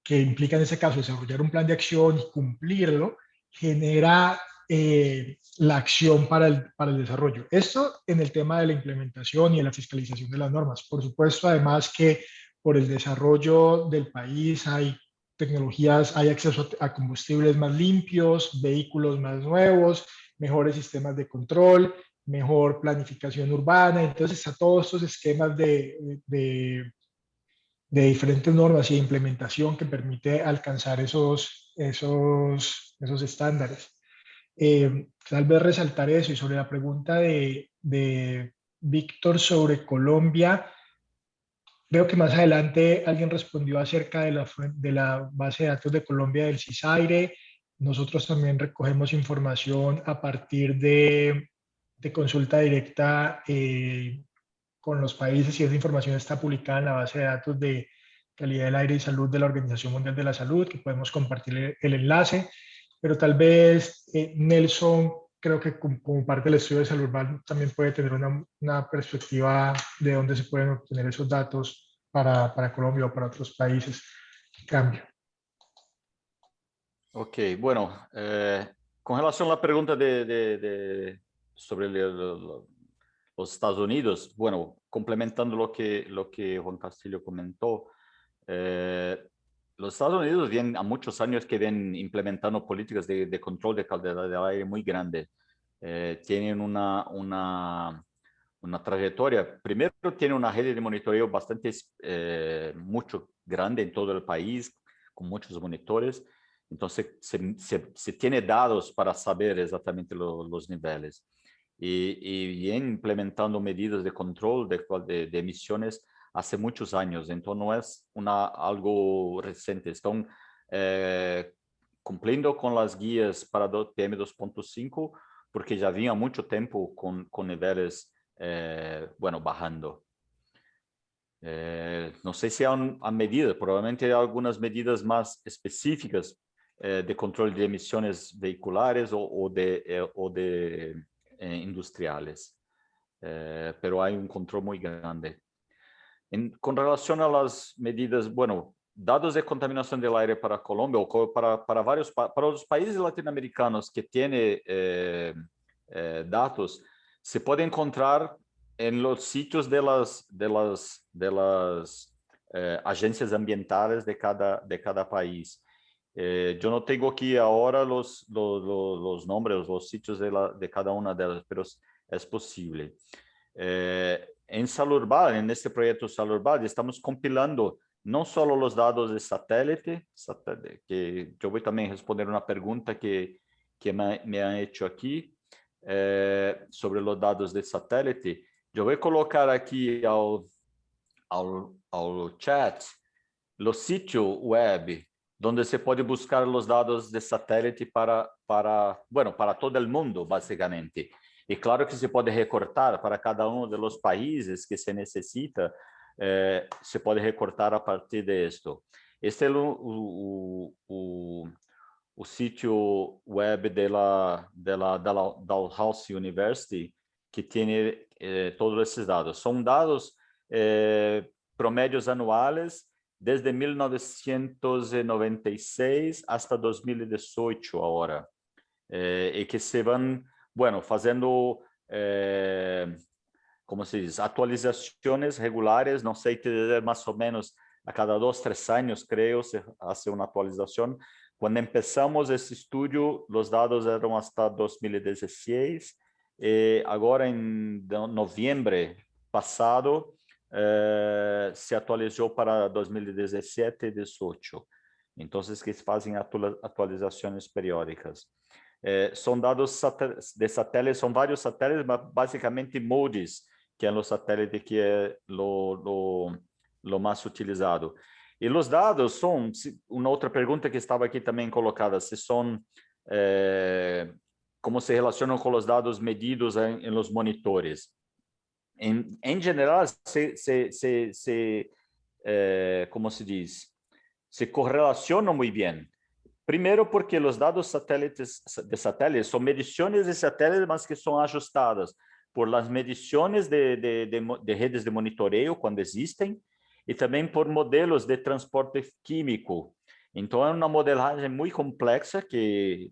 que implica en este caso desarrollar un plan de acción y cumplirlo, genera la acción para el desarrollo. Esto en el tema de la implementación y de la fiscalización de las normas. Por supuesto, además que por el desarrollo del país hay tecnologías, hay acceso a combustibles más limpios, vehículos más nuevos, mejores sistemas de control, mejor planificación urbana. Entonces, a todos estos esquemas de diferentes normas y de implementación que permite alcanzar esos estándares. Tal vez resaltar eso y sobre la pregunta de Víctor sobre Colombia, veo que más adelante alguien respondió acerca de la base de datos de Colombia del CISAIRE. Nosotros también recogemos información a partir de consulta directa con los países y esa información está publicada en la base de datos de calidad del aire y salud de la Organización Mundial de la Salud, que podemos compartir el enlace, pero tal vez Nelson, creo que como parte del estudio de salud urbana también puede tener una perspectiva de dónde se pueden obtener esos datos para Colombia o para otros países. Cambio. Ok, bueno, con relación a la pregunta sobre los Estados Unidos, bueno, complementando lo que Juan Castillo comentó, los Estados Unidos vienen a muchos años que vienen implementando políticas de control de calidad del aire muy grandes. Tienen una trayectoria. Primero, tiene una red de monitoreo bastante, mucho grande en todo el país, con muchos monitores. Entonces, se tiene datos para saber exactamente los niveles. y viene implementando medidas de control de emisiones hace muchos años. Entonces no es algo reciente. Están cumpliendo con las guías para PM2.5 porque ya había mucho tiempo con niveles, bueno, bajando. No sé si hay medidas, probablemente hay algunas medidas más específicas de control de emisiones vehiculares o de industriales, pero hay un control muy grande. Con relación a las medidas, bueno, dados de contaminación del aire para Colombia o para los países latinoamericanos que tienen datos, se puede encontrar en los sitios de las agencias ambientales de cada país. Yo no tengo aquí ahora los nombres, los sitios de cada una de ellas, pero es posible. En Salurbal, en este proyecto Salurbal, estamos compilando no solo los datos de satélite, que yo voy también a responder una pregunta que me han hecho aquí sobre los datos de satélite. Yo voy a colocar aquí al chat los sitios web donde se puede buscar los datos de satélite para todo el mundo, básicamente. Y claro que se puede recortar para cada uno de los países que se necesita, se puede recortar a partir de esto. Este es o sitio web da Dalhousie University, que tem todos esses dados. São dados promédios anuais desde 1996 hasta 2018 agora, e que se vão, bueno, fazendo, como se diz, atualizações regulares, não sei te dizer, mais ou menos a cada 2, 3 anos, creio, se hace uma atualização. Quando começamos esse estudo, os dados eram hasta 2016, e agora em novembro passado, se atualizou para 2017 e 2018. Então, que se fazem atualizações periódicas. São dados de satélites, são vários satélites, mas basicamente MODIS, que é o satélite que é o mais utilizado. E os dados são, uma outra pergunta que estava aqui também colocada, se são, como se relacionam com os dados medidos em los monitores. Em geral, como se diz, se correlacionam muito bem. Primeiro porque os dados de satélites são medições de satélites, mas que são ajustadas por las medições de redes de monitoreio, quando existem, e também por modelos de transporte químico. Então, é uma modelagem muito complexa que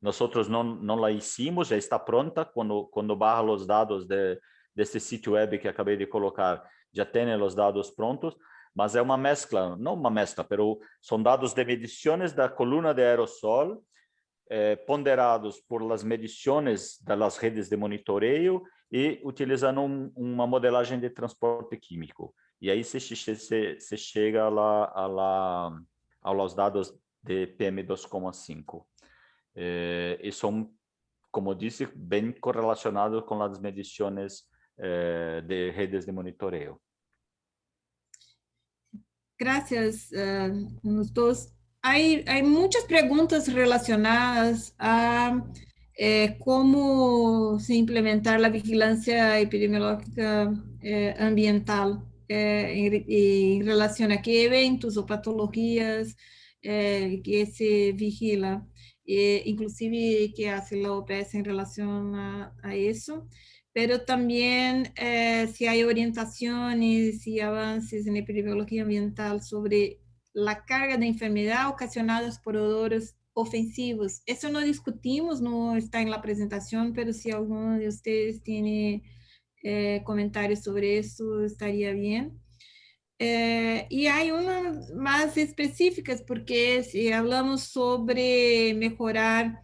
nós não la hicimos, já está pronta. Quando baja os dados desse sítio web que acabei de colocar, já tem os dados prontos, mas é uma mescla, não uma mescla, mas são dados de medições da coluna de aerosol, ponderados por las medições das redes de monitoreio e utilizando uma modelagem de transporte químico. E aí se chega aos dados de PM2,5. E são, como disse, bem correlacionados com as medições de redes de monitoreio. Gracias, los dos. Hay muchas preguntas relacionadas a cómo se implementar la vigilancia epidemiológica ambiental en relación a qué eventos o patologías que se vigila, inclusive qué hace la OPS en relación a eso. Pero también si hay orientaciones y avances en epidemiología ambiental sobre la carga de enfermedad ocasionadas por odores ofensivos. Eso no discutimos, no está en la presentación, pero si alguno de ustedes tiene comentarios sobre eso, estaría bien. Y hay unas más específicas, porque si hablamos sobre mejorar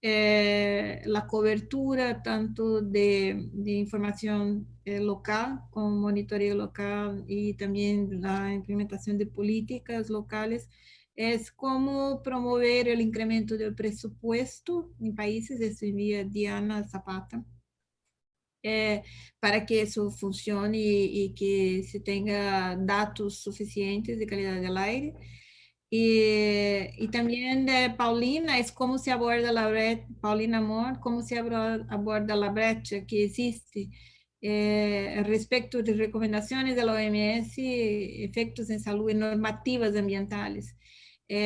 la cobertura tanto de información local como monitoreo local y también la implementación de políticas locales, es cómo promover el incremento del presupuesto en países. Eso envía Diana Zapata. para que eso funcione y que se tenga datos suficientes de calidad del aire. Y también de Paulina, es cómo se aborda la brecha, Paulina Amor, cómo se aborda la brecha que existe respecto de recomendaciones de la OMS, efectos en salud y normativas ambientales.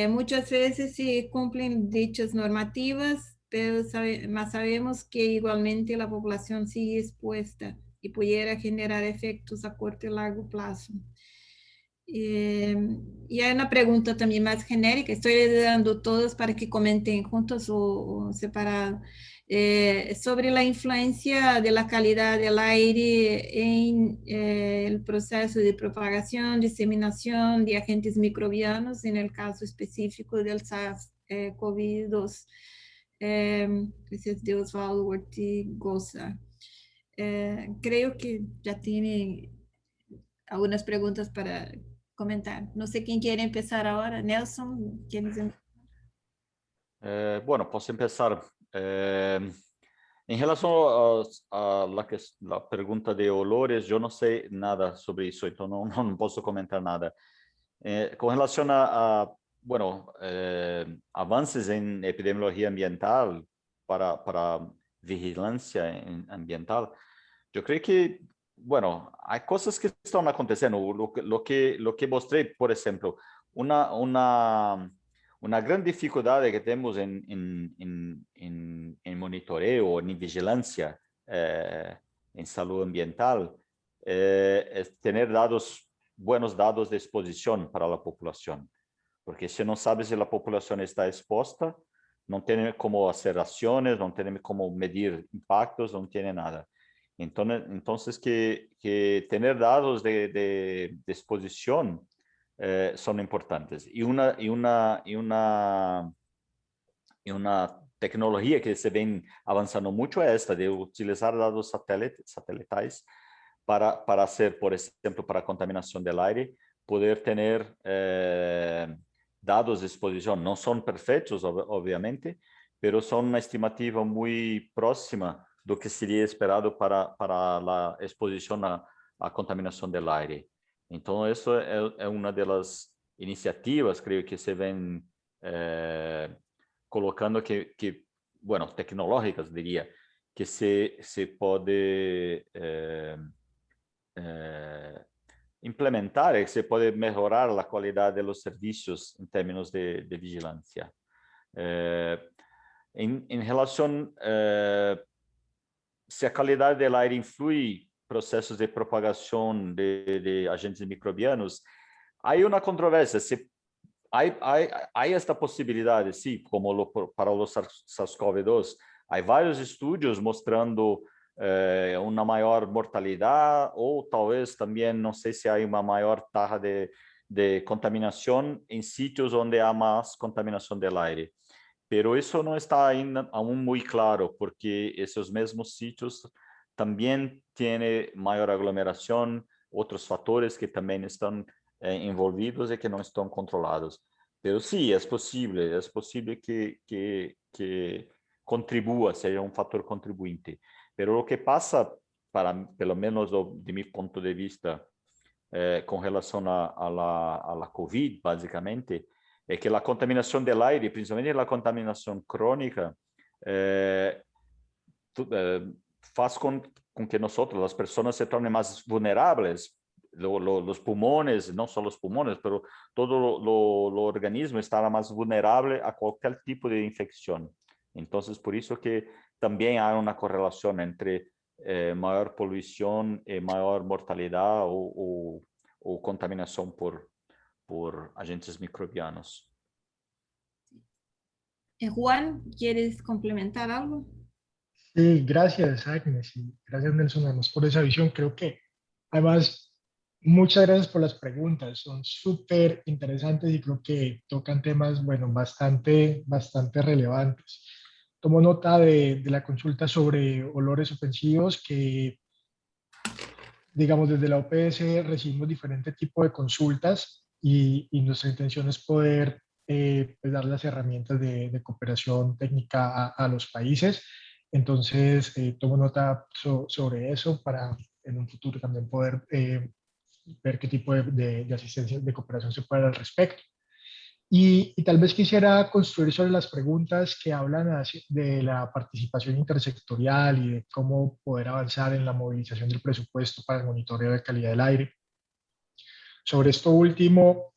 Muchas veces se cumplen dichas normativas, pero más sabemos que igualmente la población sigue expuesta y pudiera generar efectos a corto y largo plazo. Y hay una pregunta también más genérica, estoy dando todas para que comenten juntos o separado, sobre la influencia de la calidad del aire en el proceso de propagación, diseminación de agentes microbianos, en el caso específico del SARS-CoV-2. Ese es de Osvaldo Ortigosa. Creo que ya tiene algunas preguntas para comentar. No sé quién quiere empezar ahora. Nelson, ¿quieres empezar? Bueno, posso empezar. Em relação la pergunta de olores, eu não sei nada sobre isso, então não posso comentar nada. Com relação bueno, avanços em epidemiologia ambiental para vigilância ambiental, eu creio que, bueno, há coisas que estão acontecendo. Lo que mostrei, por exemplo, uma grande dificuldade que temos em monitoreo, em vigilância em saúde ambiental, é ter buenos dados de exposição para a população. Porque se não sabe se a população está exposta, não tem como fazer ações, não tem como medir impactos, não tem nada. Então que ter dados de exposição son importantes. Y una tecnología que se ven avanzando mucho es esta de utilizar datos satelitales para hacer, por ejemplo, para contaminación del aire, poder tener dados de exposición. No son perfectos, obviamente, pero son una estimativa muy próxima do que sería esperado para la exposición a contaminación del aire. Então, isso é uma das iniciativas, creio que se vem colocando que bueno, tecnológicas, diria, que se pode implementar, que se pode melhorar a qualidade dos serviços em termos de vigilância. Em relação se a qualidade do aire influi processos de propagação de agentes microbianos, há uma controvérsia. Há esta possibilidade, sim, como para o SARS-CoV-2. Há vários estudos mostrando uma maior mortalidade, ou talvez também, não sei se há uma maior taxa de contaminação em sítios onde há mais contaminação do aire. Pero isso não está ainda aún muito claro, porque esses mesmos sítios também tem maior aglomeração, outros fatores que também estão envolvidos e que não estão controlados. Mas sim, é possível que contribua, seja um fator contribuinte. Mas o que passa, pelo menos de meu ponto de vista, com relação à COVID, basicamente, é que a contaminação do aire, principalmente a contaminação crônica, faz com que nós, as pessoas, se tornem mais vulneráveis. Os pulmões, não só os pulmões, mas todo o organismo estará mais vulnerável a qualquer tipo de infecção. Então, por isso que também há uma correlação entre maior poluição e maior mortalidade ou contaminação por agentes microbianos. Juan, ¿quieres complementar algo? Sí, gracias Agnes y gracias Nelson además por esa visión. Creo que además muchas gracias por las preguntas, son súper interesantes y creo que tocan temas, bueno, bastante relevantes. Tomo nota de la consulta sobre olores ofensivos que, digamos, desde la OPS recibimos diferentes tipos de consultas y nuestra intención es poder pues dar las herramientas de cooperación técnica a los países. Entonces, tomo nota sobre eso para en un futuro también poder ver qué tipo de asistencia, de cooperación se puede dar al respecto. Y tal vez quisiera construir sobre las preguntas que hablan de la participación intersectorial y de cómo poder avanzar en la movilización del presupuesto para el monitoreo de calidad del aire. Sobre esto último,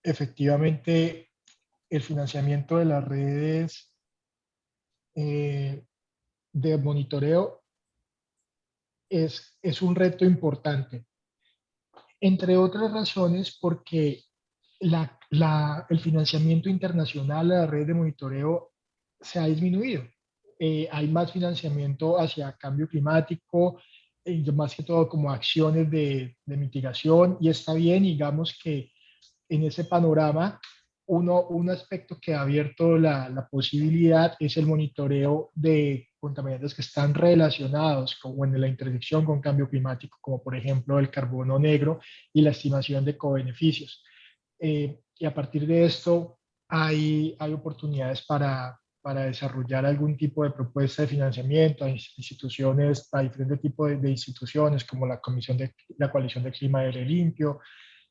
efectivamente, el financiamiento de las redes de monitoreo es un reto importante, entre otras razones porque el financiamiento internacional a la red de monitoreo se ha disminuido. Hay más financiamiento hacia cambio climático, más que todo como acciones de mitigación, y está bien, digamos que en ese panorama, un aspecto que ha abierto la posibilidad es el monitoreo de contaminantes que están relacionados en la intersección con cambio climático, como por ejemplo el carbono negro y la estimación de cobeneficios. Y a partir de esto hay oportunidades para desarrollar algún tipo de propuesta de financiamiento a instituciones, a diferentes tipos de instituciones como la Coalición de Clima y Aire Limpio,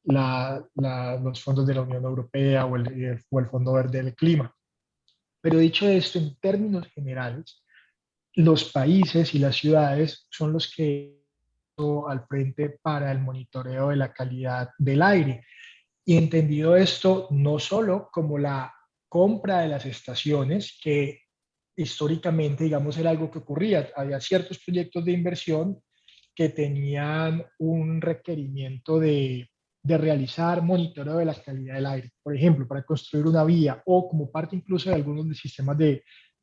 los fondos de la Unión Europea o el Fondo Verde del Clima. Pero dicho esto, en términos generales, los países y las ciudades son los que están al frente para el monitoreo de la calidad del aire. Y entendido esto, no solo como la compra de las estaciones, que históricamente, digamos, era algo que ocurría. Había ciertos proyectos de inversión que tenían un requerimiento de realizar monitoreo de la calidad del aire, por ejemplo, para construir una vía o como parte incluso de algunos sistemas de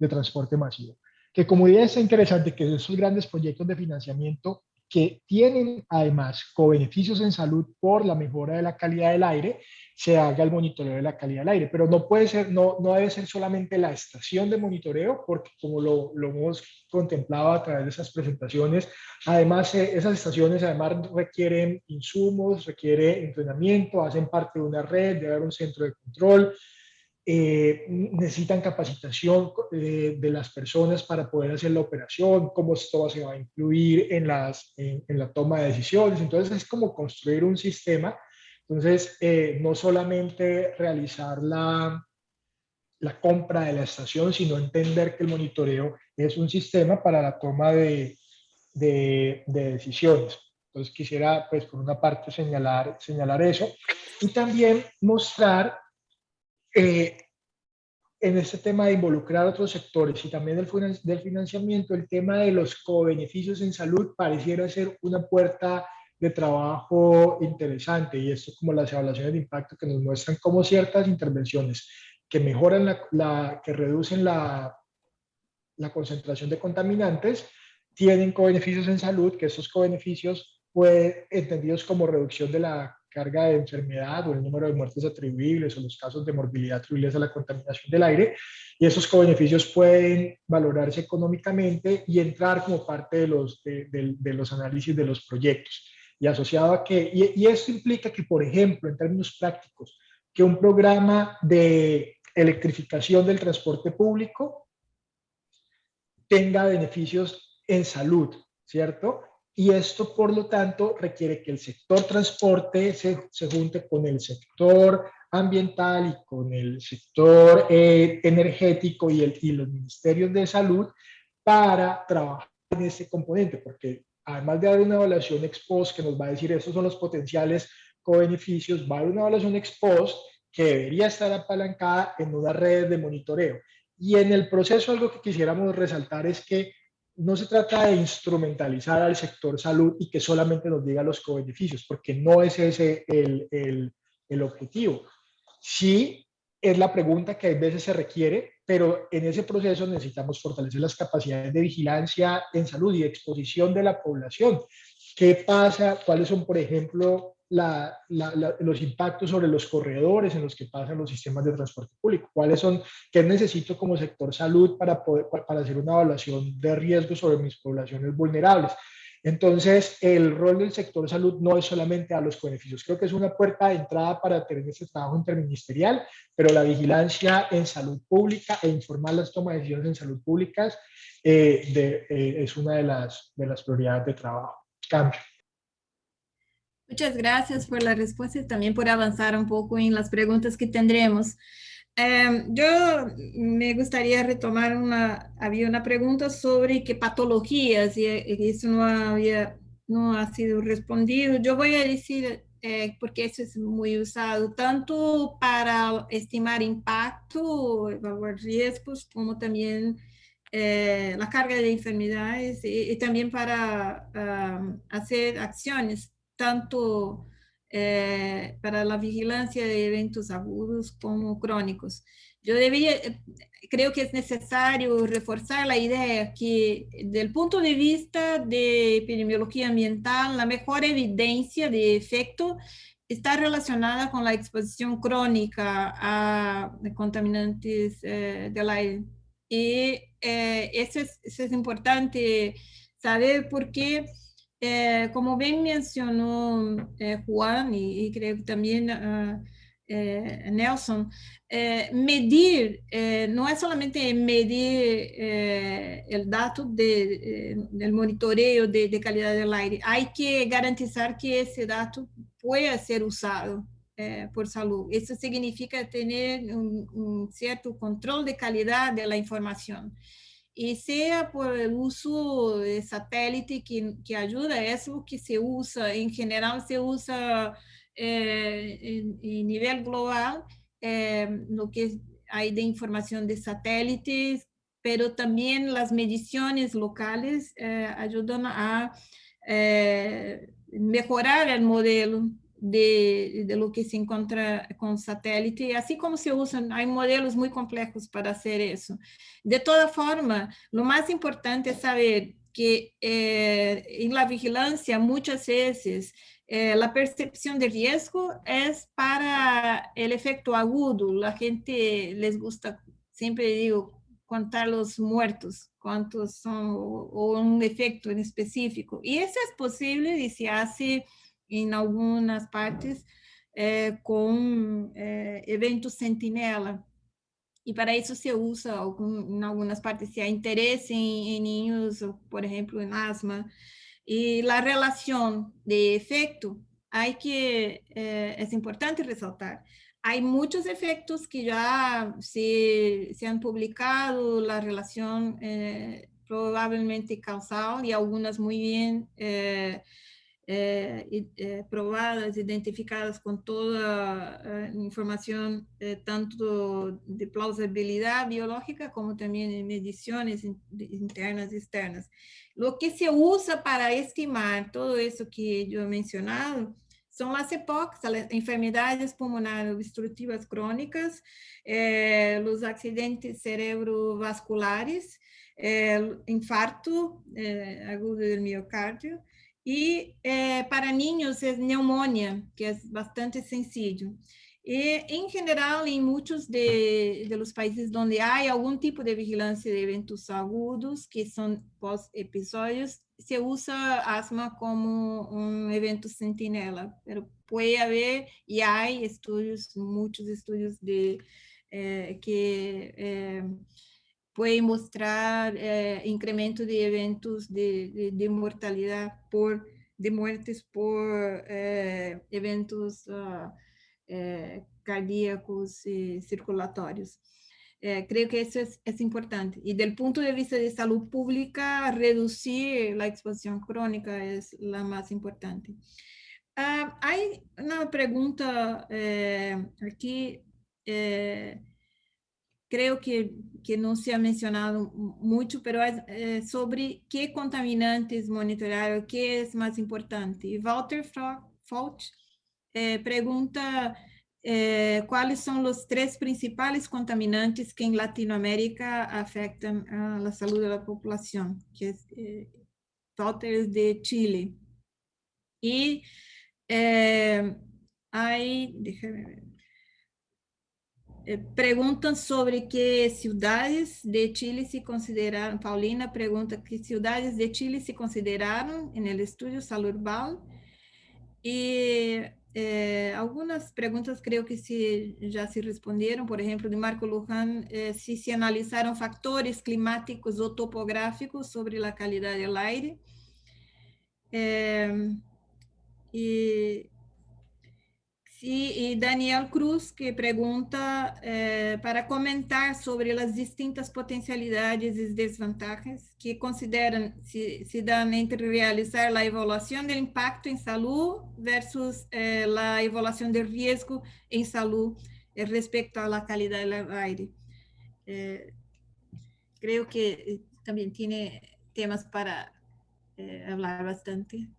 transporte masivo. Que como idea está interesante que esos grandes proyectos de financiamiento que tienen además cobeneficios en salud por la mejora de la calidad del aire, se haga el monitoreo de la calidad del aire. Pero no puede ser, no debe ser solamente la estación de monitoreo, porque como lo hemos contemplado a través de esas presentaciones, además esas estaciones además requieren insumos, requiere entrenamiento, hacen parte de una red, debe haber un centro de control, necesitan capacitación de las personas para poder hacer la operación, cómo esto se va a incluir en la toma de decisiones. Entonces es como construir un sistema. Entonces, no solamente realizar la compra de la estación, sino entender que el monitoreo es un sistema para la toma de decisiones. Entonces quisiera, pues, por una parte señalar eso y también mostrar en este tema de involucrar a otros sectores y también del financiamiento, el tema de los cobeneficios en salud pareciera ser una puerta de trabajo interesante, y esto como las evaluaciones de impacto que nos muestran cómo ciertas intervenciones que mejoran que reducen la concentración de contaminantes tienen cobeneficios en salud, que estos cobeneficios entendidos como reducción de la carga de enfermedad o el número de muertes atribuibles o los casos de morbilidad atribuibles a la contaminación del aire, y esos cobeneficios pueden valorarse económicamente y entrar como parte de los análisis de los proyectos. Y asociado a que, y esto implica que, por ejemplo, en términos prácticos, que un programa de electrificación del transporte público tenga beneficios en salud, ¿cierto? Y esto, por lo tanto, requiere que el sector transporte se junte con el sector ambiental y con el sector energético y los ministerios de salud para trabajar en este componente, porque además de dar una evaluación ex post que nos va a decir estos son los potenciales cobeneficios, va a haber una evaluación ex post que debería estar apalancada en una red de monitoreo. Y en el proceso algo que quisiéramos resaltar es que no se trata de instrumentalizar al sector salud y que solamente nos diga los cobeneficios, porque no es ese el objetivo. Sí, es la pregunta que a veces se requiere, pero en ese proceso necesitamos fortalecer las capacidades de vigilancia en salud y de exposición de la población. ¿Qué pasa? ¿Cuáles son, por ejemplo, los impactos sobre los corredores en los que pasan los sistemas de transporte público? ¿Cuáles son, qué necesito como sector salud para hacer una evaluación de riesgo sobre mis poblaciones vulnerables? Entonces, el rol del sector salud no es solamente a los beneficios, creo que es una puerta de entrada para tener este trabajo interministerial, pero la vigilancia en salud pública e informar las tomas de decisiones en salud públicas es una de las prioridades de trabajo. Cambio. Muchas gracias por la respuesta y también por avanzar un poco en las preguntas que tendremos. Yo me gustaría retomar había una pregunta sobre qué patologías, y eso no ha sido respondido. Yo voy a decir, porque eso es muy usado, tanto para estimar impacto, evaluar riesgos, como también la carga de enfermedades y también para hacer acciones, tanto para la vigilancia de eventos agudos como crónicos. Creo que es necesario reforzar la idea que, del punto de vista de epidemiología ambiental, la mejor evidencia de efecto está relacionada con la exposición crónica a contaminantes del aire. Y eso es importante saber porque como bien mencionó Juan y creo que también Nelson, medir no es solamente medir el dato del monitoreo de calidad del aire, hay que garantizar que ese dato pueda ser usado por salud. Eso significa tener un cierto control de calidad de la información. Y sea por el uso de satélite que ayuda, es lo que se usa, en general se usa en nivel global, lo que hay de información de satélites, pero también las mediciones locales ayudan a mejorar el modelo de lo que se encuentra con satélite, así como se usan, hay modelos muy complejos para hacer eso. De toda forma, lo más importante es saber que en la vigilancia muchas veces la percepción de riesgo es para el efecto agudo. La gente les gusta, siempre digo, contar los muertos, cuántos son, o un efecto en específico. Y eso es posible y se hace en algunas partes con eventos sentinela. Y para eso se usa, en algunas partes, se ha interés en niños, por ejemplo, en asma. Y la relación de efecto, es importante resaltar. Hay muchos efectos que ya se han publicado, la relación probablemente causal y algunas muy bien probadas, identificadas con toda información, tanto de plausibilidad biológica como también en mediciones internas y externas. Lo que se usa para estimar todo eso que yo he mencionado son las EPOCs, las enfermedades pulmonares obstructivas crónicas, los accidentes cerebrovasculares, infarto agudo del miocardio, y para niños es neumonía, que es bastante sencillo. En general, en muchos de los países donde hay algún tipo de vigilancia de eventos agudos, que son post-episodios, se usa asma como un evento sentinela, pero puede haber y hay estudios, muchos estudios que pueden mostrar incremento de eventos de mortalidad de muertes por eventos cardíacos y circulatorios. Creo que eso es importante. Y del punto de vista de salud pública, reducir la exposición crónica es la más importante. Hay una pregunta aquí. Creo que no se ha mencionado mucho, pero es sobre qué contaminantes monitorear, qué es más importante. Y Walter Fauch pregunta cuáles son los 3 principales contaminantes que en Latinoamérica afectan a la salud de la población, que es Walter es de Chile. Y hay, déjame ver. Preguntan sobre qué ciudades de Chile se consideraron, Paulina pregunta qué ciudades de Chile se consideraron en el estudio Salud Urbana. Y algunas preguntas creo que sí, ya se respondieron, por ejemplo, de Marco Luján, si se analizaron factores climáticos o topográficos sobre la calidad del aire. Y sí, y Daniel Cruz, que pregunta para comentar sobre las distintas potencialidades y desvantajes que consideran se dan entre realizar la evaluación del impacto en salud versus la evaluación del riesgo en salud respecto a la calidad del aire. Creo que también tiene temas para hablar bastante.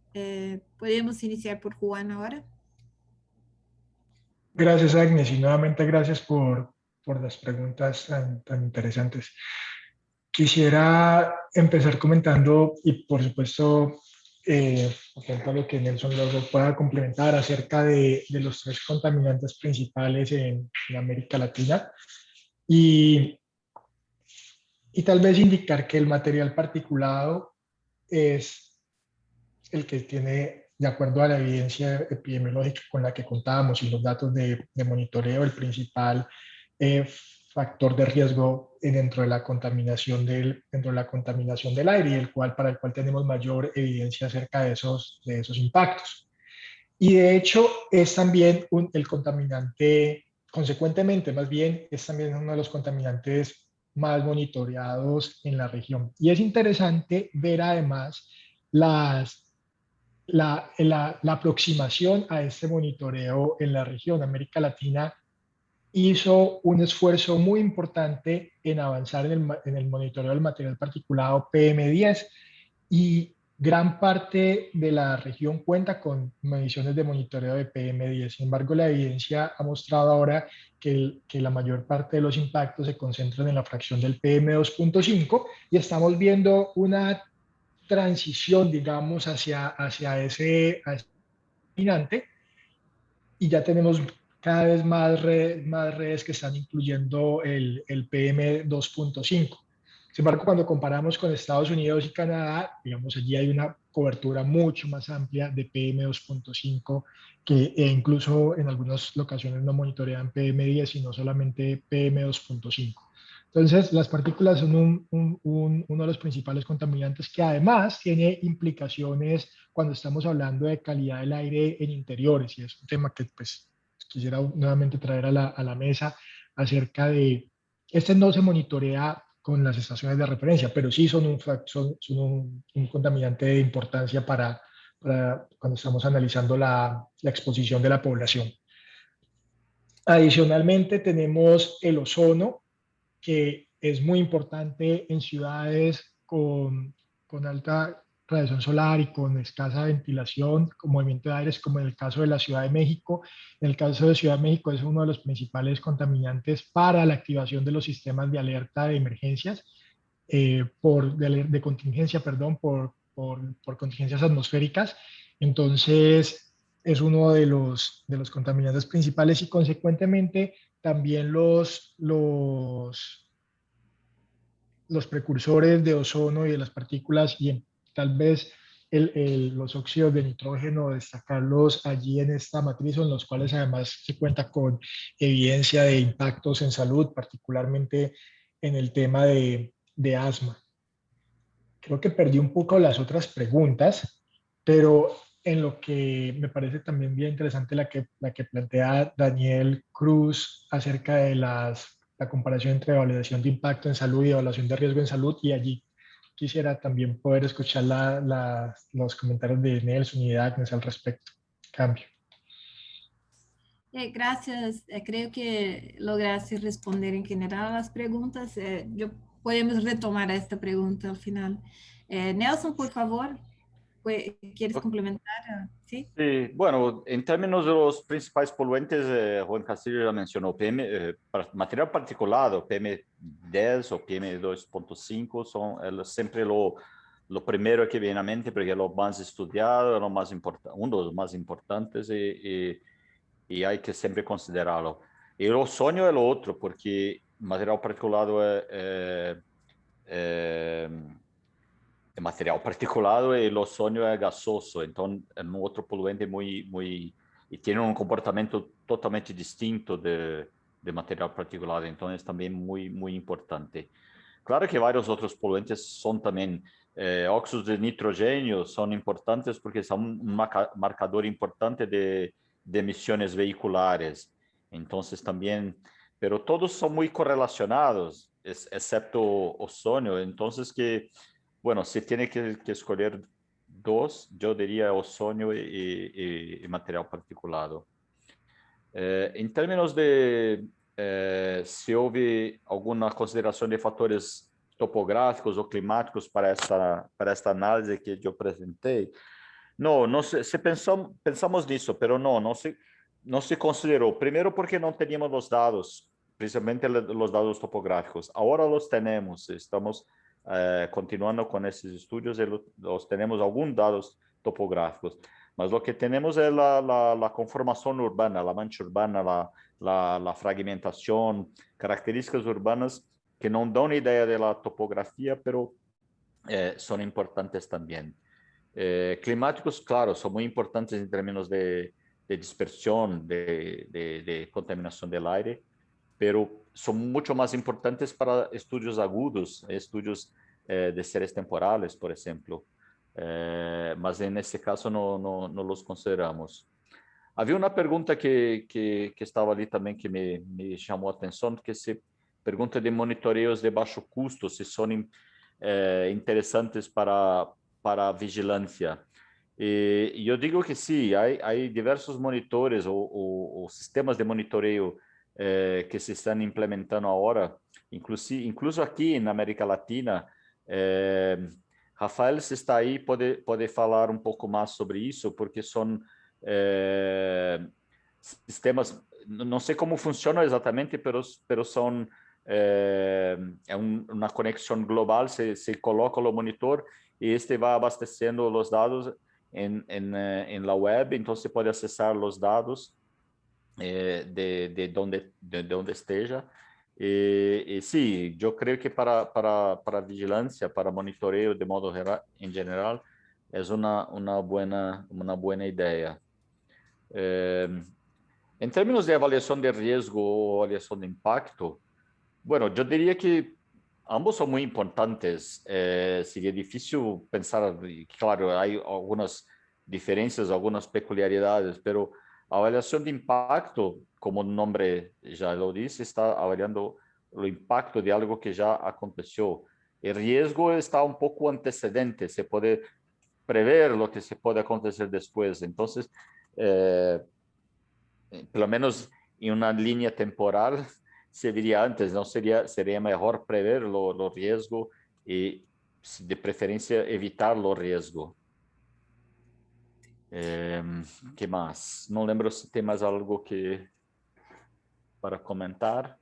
Podemos iniciar por Juan ahora. Gracias, Agnes, y nuevamente gracias por las preguntas tan interesantes. Quisiera empezar comentando, y por supuesto, atento a lo que Nelson luego pueda complementar acerca de los 3 contaminantes principales en América Latina, y, y tal vez indicar que el material particulado es el que tiene, de acuerdo a la evidencia epidemiológica con la que contábamos y los datos de monitoreo, el principal eh, factor de riesgo dentro de la contaminación del aire, y para el cual tenemos mayor evidencia acerca de esos impactos. Y de hecho es también el contaminante, consecuentemente más bien, es también uno de los contaminantes más monitoreados en la región. Y es interesante ver además la aproximación a este monitoreo en la región. América Latina hizo un esfuerzo muy importante en avanzar en el monitoreo del material particulado PM10, y gran parte de la región cuenta con mediciones de monitoreo de PM10. Sin embargo, la evidencia ha mostrado ahora que la mayor parte de los impactos se concentran en la fracción del PM2.5, y estamos viendo una transición, digamos, hacia ese contaminante, y ya tenemos cada vez más redes que están incluyendo el PM2.5. Sin embargo, cuando comparamos con Estados Unidos y Canadá, digamos, allí hay una cobertura mucho más amplia de PM2.5, e incluso en algunas locaciones no monitorean PM10, sino solamente PM2.5. Entonces, las partículas son uno de los principales contaminantes, que además tiene implicaciones cuando estamos hablando de calidad del aire en interiores, y es un tema que pues quisiera nuevamente traer a la mesa acerca de, este no se monitorea con las estaciones de referencia, pero sí son un contaminante de importancia para cuando estamos analizando la exposición de la población. Adicionalmente tenemos el ozono, que es muy importante en ciudades con alta radiación solar y con escasa ventilación, con movimiento de aires, como en el caso de la Ciudad de México. En el caso de Ciudad de México es uno de los principales contaminantes para la activación de los sistemas de alerta de emergencias, de contingencia, perdón, por contingencias atmosféricas. Entonces, es uno de los contaminantes principales, y consecuentemente también los precursores de ozono y de las partículas, y tal vez los óxidos de nitrógeno, destacarlos allí en esta matriz, en los cuales además se cuenta con evidencia de impactos en salud, particularmente en el tema de asma. Creo que perdí un poco las otras preguntas, pero en lo que me parece también bien interesante la que plantea Daniel Cruz acerca de la comparación entre evaluación de impacto en salud y evaluación de riesgo en salud, y allí quisiera también poder escuchar los comentarios de Nelson y de Agnes al respecto. Cambio. Gracias. Creo que lograste responder en general a las preguntas. Podemos retomar esta pregunta al final. Nelson, por favor, ¿quieres complementar? ¿Sí? Sí, bueno, en términos de los principales poluentes, Juan Castillo ya mencionó material particulado, PM10 o PM2.5 son siempre lo primero que viene a mente, porque es lo más estudiado, uno de los más importantes, y hay que siempre considerarlo. E o ozônio é o outro, porque material particulado é material particulado e o ozônio é gasoso, então é um outro poluente muito e tem um comportamento totalmente distinto de material particulado, então é também muito importante. Claro que vários outros poluentes são também óxidos de nitrogênio são importantes porque são um marcador importante de emissões veiculares. Então, também, pero todos são muito correlacionados, exceto o ozônio. Então, que bueno, se tiene que escolher dos, eu diria ozônio e material particulado. Em termos de se houve alguma consideração de fatores topográficos ou climáticos para esta análise que eu apresentei, não se pensamos nisso, mas não se considerou. Primeiro porque não tínhamos os dados, principalmente os dados topográficos. Agora os temos, estamos continuando com esses estudos e los temos alguns dados topográficos. Mas o que temos é a conformação urbana, a mancha urbana, a fragmentação, características urbanas que não dão ideia da topografia, mas são importantes também. Climáticos, claro, são muito importantes em termos de dispersão, de contaminação do ar, mas são muito mais importantes para estudos agudos, estudos de seres temporales, por exemplo. Mas nesse caso não os consideramos. Havia uma pergunta que estava ali também que me chamou a atenção, que se pergunta de monitoreios de baixo custo, se são interessantes para a vigilância. E eu digo que sim, há diversos monitores ou sistemas de monitoreio que se estão implementando agora, incluso aqui na América Latina. Rafael, se está aí, pode falar um pouco mais sobre isso, porque são sistemas, não sei como funcionam exatamente, mas são uma conexão global, se coloca o monitor e este vai abastecendo os dados em la web, então você pode acessar os dados de onde esteja. E sim, eu creio que para vigilância, para monitoreio de modo em geral, é uma boa ideia. Em termos de avaliação de risco ou avaliação de impacto, bueno, eu diria que ambos são muito importantes. Seria difícil pensar, claro, há algumas diferenças, algumas peculiaridades, mas a avaliação de impacto, como o nome já lo diz, está avaliando o impacto de algo que já aconteceu. O risco está um pouco antecedente, se pode prever o que se pode acontecer depois. Então, pelo menos em uma linha temporal, se viria antes, não seria melhor prever o risco e, de preferência, evitar o risco. Que mais? Não lembro se tem mais algo para comentar.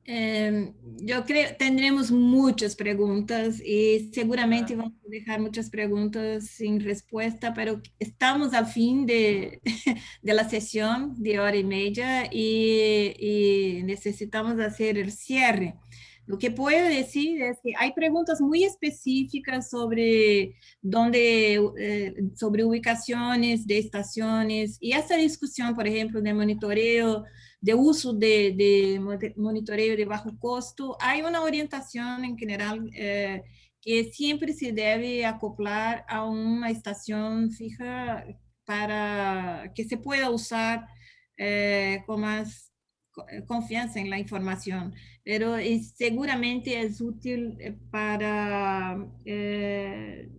Yo creo tendremos muchas preguntas y seguramente vamos a dejar muchas preguntas sin respuesta, pero estamos al fin de la sesión de hora y media y necesitamos hacer el cierre. Lo que puedo decir es que hay preguntas muy específicas sobre sobre ubicaciones de estaciones y esta discusión, por ejemplo, de monitoreo, de uso de monitoreio de bajo costo, hay una orientación en general que siempre se debe acoplar a una estación fija para que se pueda usar con más confianza en la información, pero seguramente es útil para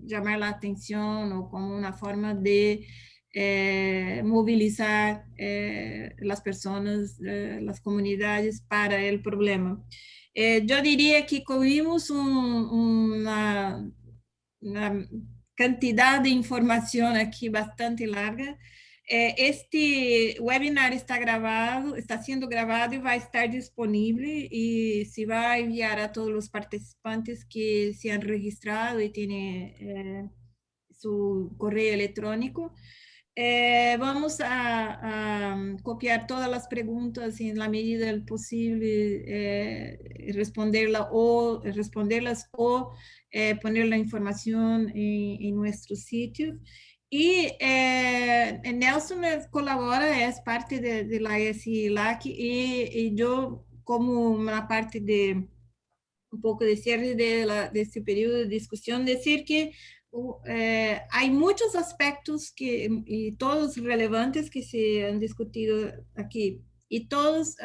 llamar la atención o como una forma de movilizar las personas, las comunidades para el problema. Yo diría que cubrimos una cantidad de información aquí bastante larga. Este webinar está grabado, está siendo grabado y va a estar disponible y se va a enviar a todos los participantes que se han registrado y tienen su correo electrónico. Vamos a copiar todas las preguntas y en la medida del posible responderlas o poner la información en nuestro sitio. Y Nelson colabora, es parte de la SILAC y yo como una parte de un poco de cierre de este periodo de discusión, decir que hay muchos aspectos y todos relevantes que se han discutido aquí y todos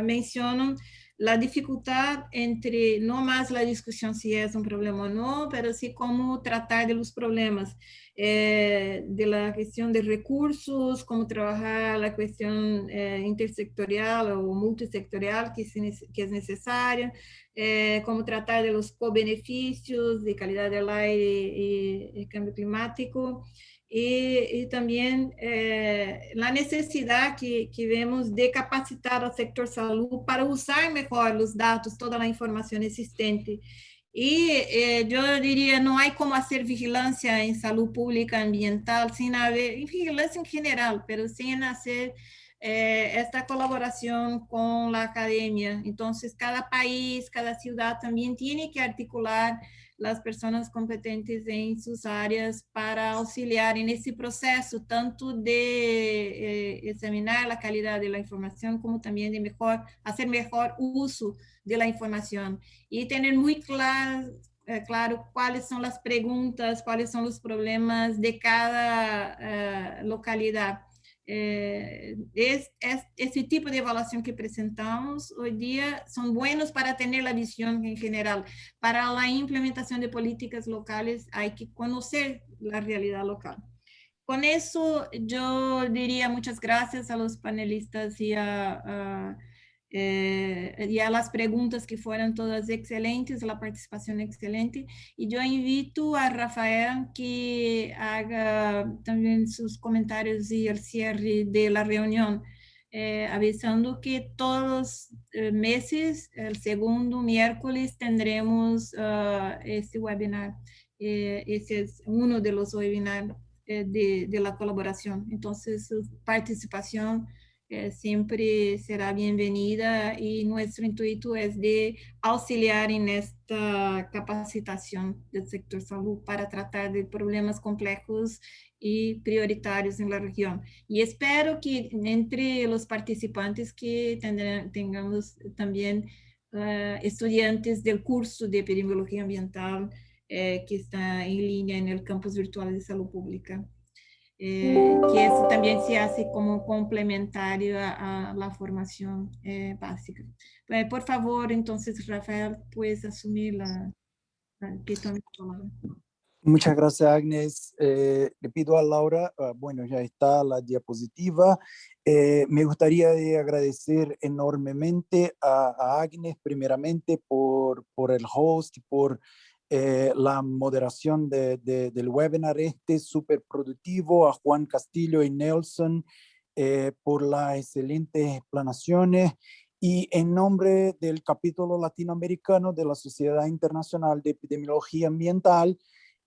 mencionan la dificultad entre no más la discusión si es un problema o no, pero sí cómo tratar de los problemas, de la cuestión de recursos, cómo trabajar la cuestión intersectorial o multisectorial que es necesaria, cómo tratar de los co-beneficios de calidad del aire y cambio climático. Y también la necesidad que vemos de capacitar al sector salud para usar mejor los datos, toda la información existente. Y yo diría, no hay como hacer vigilancia en salud pública ambiental sin haber, vigilancia en general, pero sin hacer esta colaboración con la academia. Entonces, cada país, cada ciudad también tiene que articular las personas competentes en sus áreas para auxiliar en ese proceso, tanto de examinar la calidad de la información como también de hacer mejor uso de la información y tener muy claro cuáles son las preguntas, cuáles son los problemas de cada localidad. Esse tipo de evaluação que apresentamos hoje dia são buenos para ter a visão em geral. Para a implementação de políticas locais, há que conhecer a realidade local. Com isso, eu diria muitas graças aos panelistas y a las preguntas que fueron todas excelentes, la participación excelente. Y yo invito a Rafael que haga también sus comentarios y el cierre de la reunión, avisando que todos los meses, el segundo miércoles, tendremos este webinar. Ese es uno de los webinars de la colaboración. Entonces, su participación siempre será bienvenida y nuestro intuito es de auxiliar en esta capacitación del sector salud para tratar de problemas complejos y prioritarios en la región. Y espero que entre los participantes que tengamos también estudiantes del curso de epidemiología ambiental que está en línea en el campus virtual de salud pública. Que eso también se hace como complementario a la formación básica. Por favor, entonces, Rafael, puedes asumir que tome la palabra. Muchas gracias, Agnes. Le pido a Laura, bueno, ya está la diapositiva. Me gustaría agradecer enormemente a Agnes, primeramente, por el host y por la moderación del webinar súper productivo, a Juan Castillo y Nelson por las excelentes explanaciones. Y en nombre del capítulo latinoamericano de la Sociedad Internacional de Epidemiología Ambiental,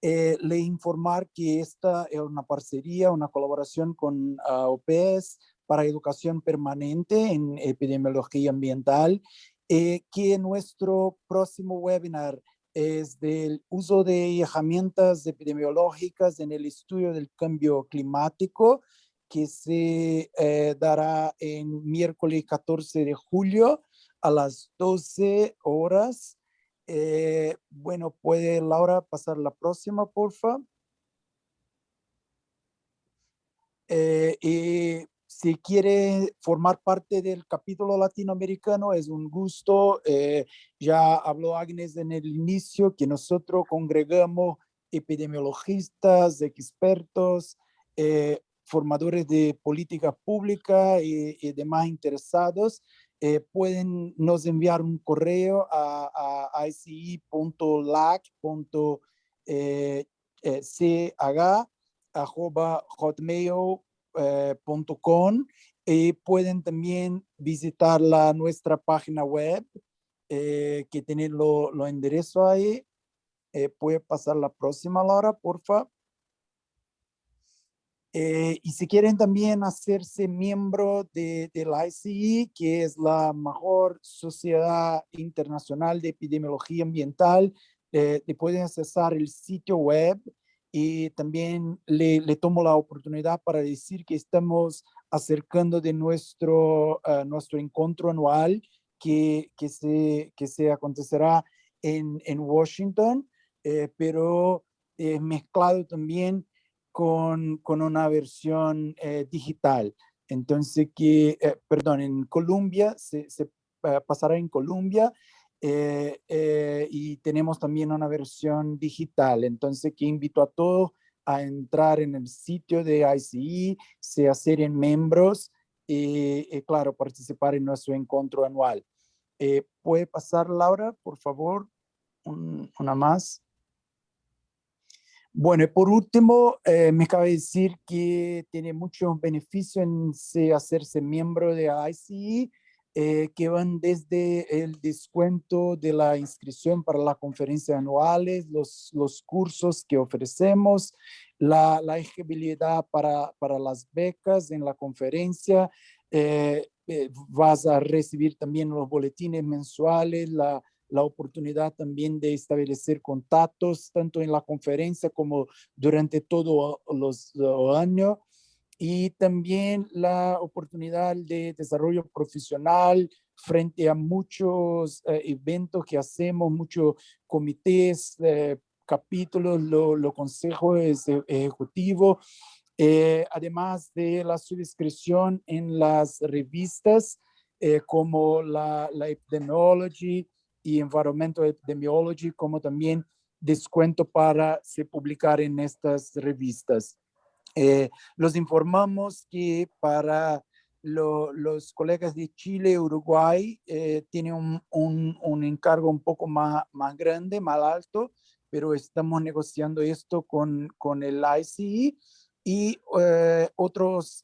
le informar que esta es una parcería, una colaboración con OPS para educación permanente en epidemiología ambiental, que nuestro próximo webinar es del uso de herramientas epidemiológicas en el estudio del cambio climático, que se dará en miércoles 14 de julio a las 12 horas. Bueno, ¿puede Laura pasar la próxima, por favor? Y si quiere formar parte del capítulo latinoamericano, es un gusto. Ya habló Agnes en el inicio que nosotros congregamos epidemiologistas, expertos, formadores de política pública y demás interesados. Pueden nos enviar un correo a ici.lac.ch@hotmail.com y pueden también visitar nuestra página web que tiene los enderezos ahí. Puede pasar la próxima, Laura, por favor. Y si quieren también hacerse miembro del ICE, que es la mejor sociedad internacional de epidemiología ambiental, le pueden accesar el sitio web. Y también le tomo la oportunidad para decir que estamos acercando de nuestro encuentro anual que se acontecerá en Washington, pero mezclado también con una versión digital. Entonces, perdón, en Colombia, se pasará en Colombia, y tenemos también una versión digital. Entonces, que invito a todos a entrar en el sitio de ICE, se hacen miembros y, claro, participar en nuestro encuentro anual. ¿Puede pasar, Laura, por favor? Una más. Bueno, y por último, me cabe decir que tiene muchos beneficios en hacerse miembro de ICE, que van desde el descuento de la inscripción para las conferencias anuales, los cursos que ofrecemos, la elegibilidad para las becas en la conferencia, vas a recibir también los boletines mensuales, la oportunidad también de establecer contactos tanto en la conferencia como durante todo los años, y también la oportunidad de desarrollo profesional frente a muchos eventos que hacemos, muchos comités, capítulos, los consejos ejecutivos, además de la suscripción en las revistas como la Epidemiology y Environmental Epidemiology, como también descuento para se publicar en estas revistas. Los informamos que para los colegas de Chile y Uruguay tienen un encargo un poco más grande, más alto, pero estamos negociando esto con el ICE, y otros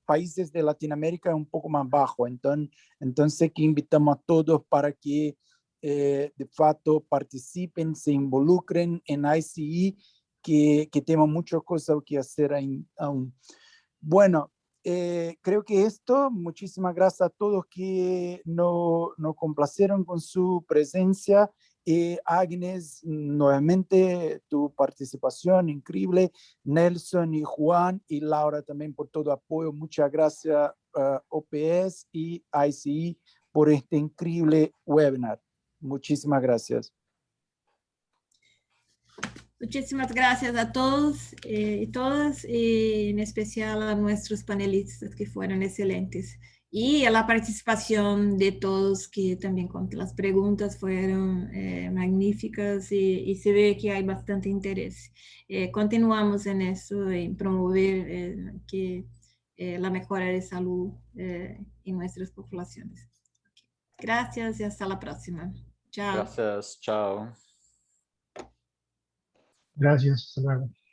países de Latinoamérica un poco más bajo. Entonces que invitamos a todos para que de facto participen, se involucren en ICE, que tenemos muchas cosas que hacer aún. Bueno, creo que esto, muchísimas gracias a todos que nos complacieron con su presencia. Agnes, nuevamente tu participación increíble. Nelson y Juan y Laura también por todo apoyo. Muchas gracias OPS y ICE por este increíble webinar. Muchísimas gracias. Muchísimas gracias a todos y todas, y en especial a nuestros panelistas que fueron excelentes. Y a la participación de todos que también con las preguntas fueron magníficas, y se ve que hay bastante interés. Continuamos en eso, en promover la mejora de salud en nuestras poblaciones. Gracias y hasta la próxima. Chao. Gracias, chao. Gracias, hasta luego.